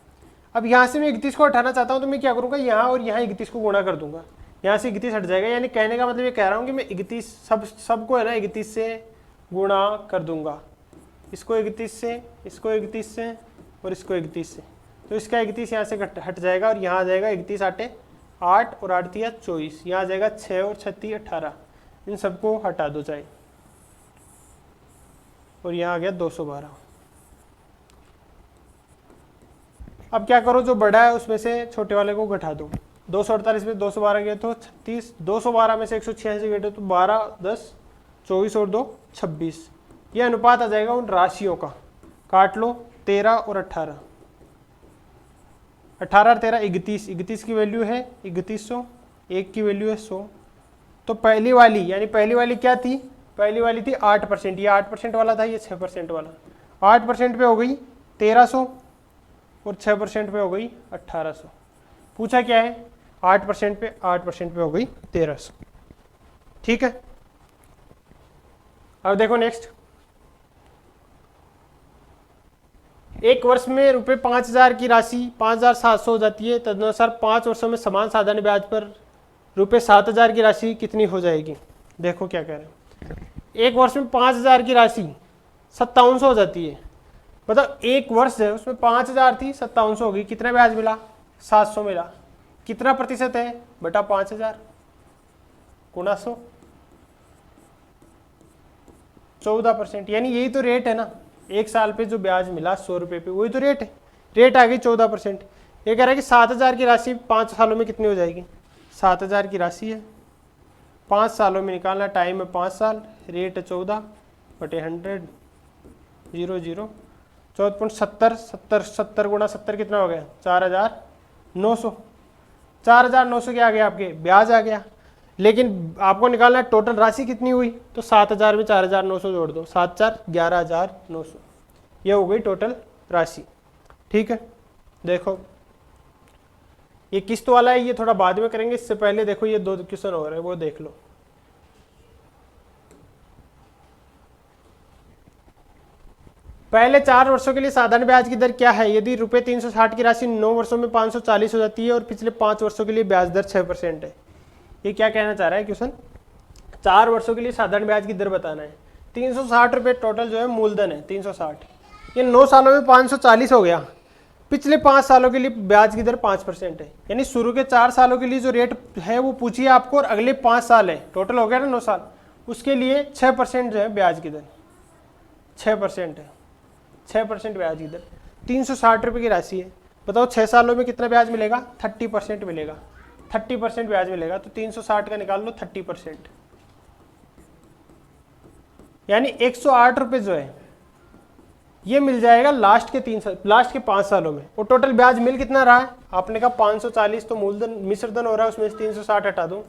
अब यहाँ से मैं 31 को हटाना चाहता हूँ तो मैं क्या करूँगा, यहाँ और यहाँ 31 को गुणा कर दूंगा, यहाँ से 31 हट जाएगा। यानी कहने का मतलब ये कह रहा हूँ कि मैं 31 सबको है ना 31 से गुणा कर दूंगा, इसको 31 से, इसको 31 से और इसको 31 से। तो इसका 31 यहाँ से हट जाएगा और यहाँ आ जाएगा 31 8 8 और 8 3 24, यहाँ आ जाएगा 6 और 36 18। इन सबको हटा दो चाहे, और यहाँ आ गया 212। अब क्या करो, जो बड़ा है उसमें से छोटे वाले को घटा दो। 248 में 212 गए तो 36, 212 में से 186 गए तो 12 10 24 और 2 26। ये अनुपात आ जाएगा उन राशियों का, काट लो 13 और 18, 18 और 13 31, 31 की वैल्यू है 3100, 1 की वैल्यू है 100। तो पहली वाली यानी पहली वाली क्या थी, पहली वाली थी 8%, ये 8% वाला था, ये 6% वाला। 8% पे हो गई 1300 और 6% पे हो गई 1800। पूछा क्या है, 8% पे 8% पे हो गई 1300। ठीक है, अब देखो नेक्स्ट। एक वर्ष में रुपये 5,000 की राशि 5,700 हो जाती है, तदनुसार 5 वर्षों में समान साधारण ब्याज पर रुपये 7,000 की राशि कितनी हो जाएगी। देखो क्या कह रहे हैं, एक वर्ष में 5,000 की राशि 5700 हो जाती है, मतलब एक वर्ष है उसमें 5,000 थी 5700 हो गई, कितना ब्याज मिला 700 मिला। कितना प्रतिशत है बटा 5,000 गुणा 100, 14%। यानी यही तो रेट है ना, एक साल पे जो ब्याज मिला 100 रुपये पे, वही तो रेट है, रेट आ गई 14%। ये कह रहा है कि 7,000 की राशि 5 सालों में कितनी हो जाएगी। 7,000 की राशि है 5 सालों में निकालना, टाइम है 5 साल, रेट है 14/100 0 0 14.70 70 गुणा 70 कितना हो गया 4,900। 4,900 क्या आ गया आपके ब्याज आ गया, लेकिन आपको निकालना है टोटल राशि कितनी हुई, तो 7,000 में 4,900 जोड़ दो, 7 4 11,900, ये हो गई टोटल राशि। ठीक है, देखो ये किस्त वाला है, ये थोड़ा बाद में करेंगे, इससे पहले देखो ये 2 क्वेश्चन हो रहे हैं वो देख लो। पहले 4 वर्षों के लिए साधारण ब्याज की दर क्या है। यदि रुपये 360 की राशि 9 वर्षों में 540 हो जाती है और पिछले 5 वर्षों के लिए ब्याज दर 6% है। ये क्या कहना चाह रहा है क्वेश्चन, 4 वर्षों के लिए साधारण ब्याज की दर बताना है। 360 रुपये टोटल जो है मूलधन है 360। ये 9 सालों में 540 हो गया। पिछले 5 सालों के लिए ब्याज की दर 5% है, यानी शुरू के 4 सालों के लिए जो रेट है वो पूछिए आपको, और अगले 5 साल है, टोटल हो गया ना 9 साल, उसके लिए 6% जो है ब्याज की दर, 6% है, 6% ब्याज की दर। 360 रुपये की राशि है, बताओ 6 सालों में कितना ब्याज मिलेगा? 30% मिलेगा, 30% ब्याज मिलेगा। तो 360 का निकाल लो 30%, यानी 108 रुपये जो है ये मिल जाएगा लास्ट के 5 सालों में। और टोटल ब्याज मिल कितना रहा है? आपने कहा 540, तो मूलधन मिश्रधन हो रहा है, उसमें से 360 हटा दो,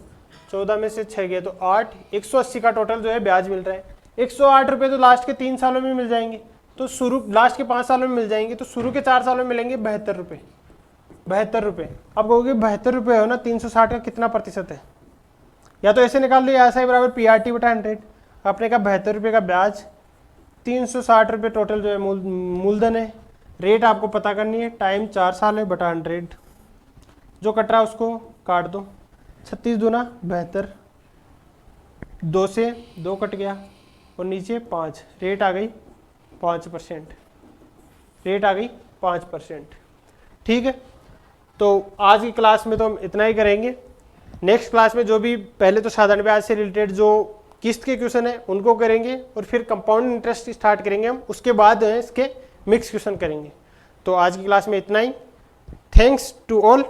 14 में से 6 गए तो 8, 180 का टोटल जो है ब्याज मिल रहा है। 108 रुपये तो लास्ट के 3 सालों में मिल जाएंगे, तो लास्ट के 5 सालों में मिल जाएंगे, तो शुरू के 4 सालों में मिलेंगे 72 रुपये, 72 रुपये। अब कहोगे 72 रुपये हो ना, 360 का कितना प्रतिशत है? या तो ऐसे निकाल लो, या ऐसा ही बराबर PRT बटा 100। आपने कहा 72 रुपये का ब्याज, 360 रुपये टोटल जो है मूलधन है। रेट आपको पता करनी है, टाइम 4 साल है बटा 100, जो कट रहा है उसको काट दो, 36 दूना 72, 2 से 2 कट गया और नीचे 5, रेट आ गई 5%, रेट आ गई 5%। ठीक है, तो आज की क्लास में तो हम इतना ही करेंगे। नेक्स्ट क्लास में जो भी पहले तो साधारण ब्याज से रिलेटेड जो किस्त के क्वेश्चन है उनको करेंगे, और फिर कंपाउंड इंटरेस्ट स्टार्ट करेंगे हम, उसके बाद इसके मिक्स क्वेश्चन करेंगे। तो आज की क्लास में इतना ही। Thanks to all.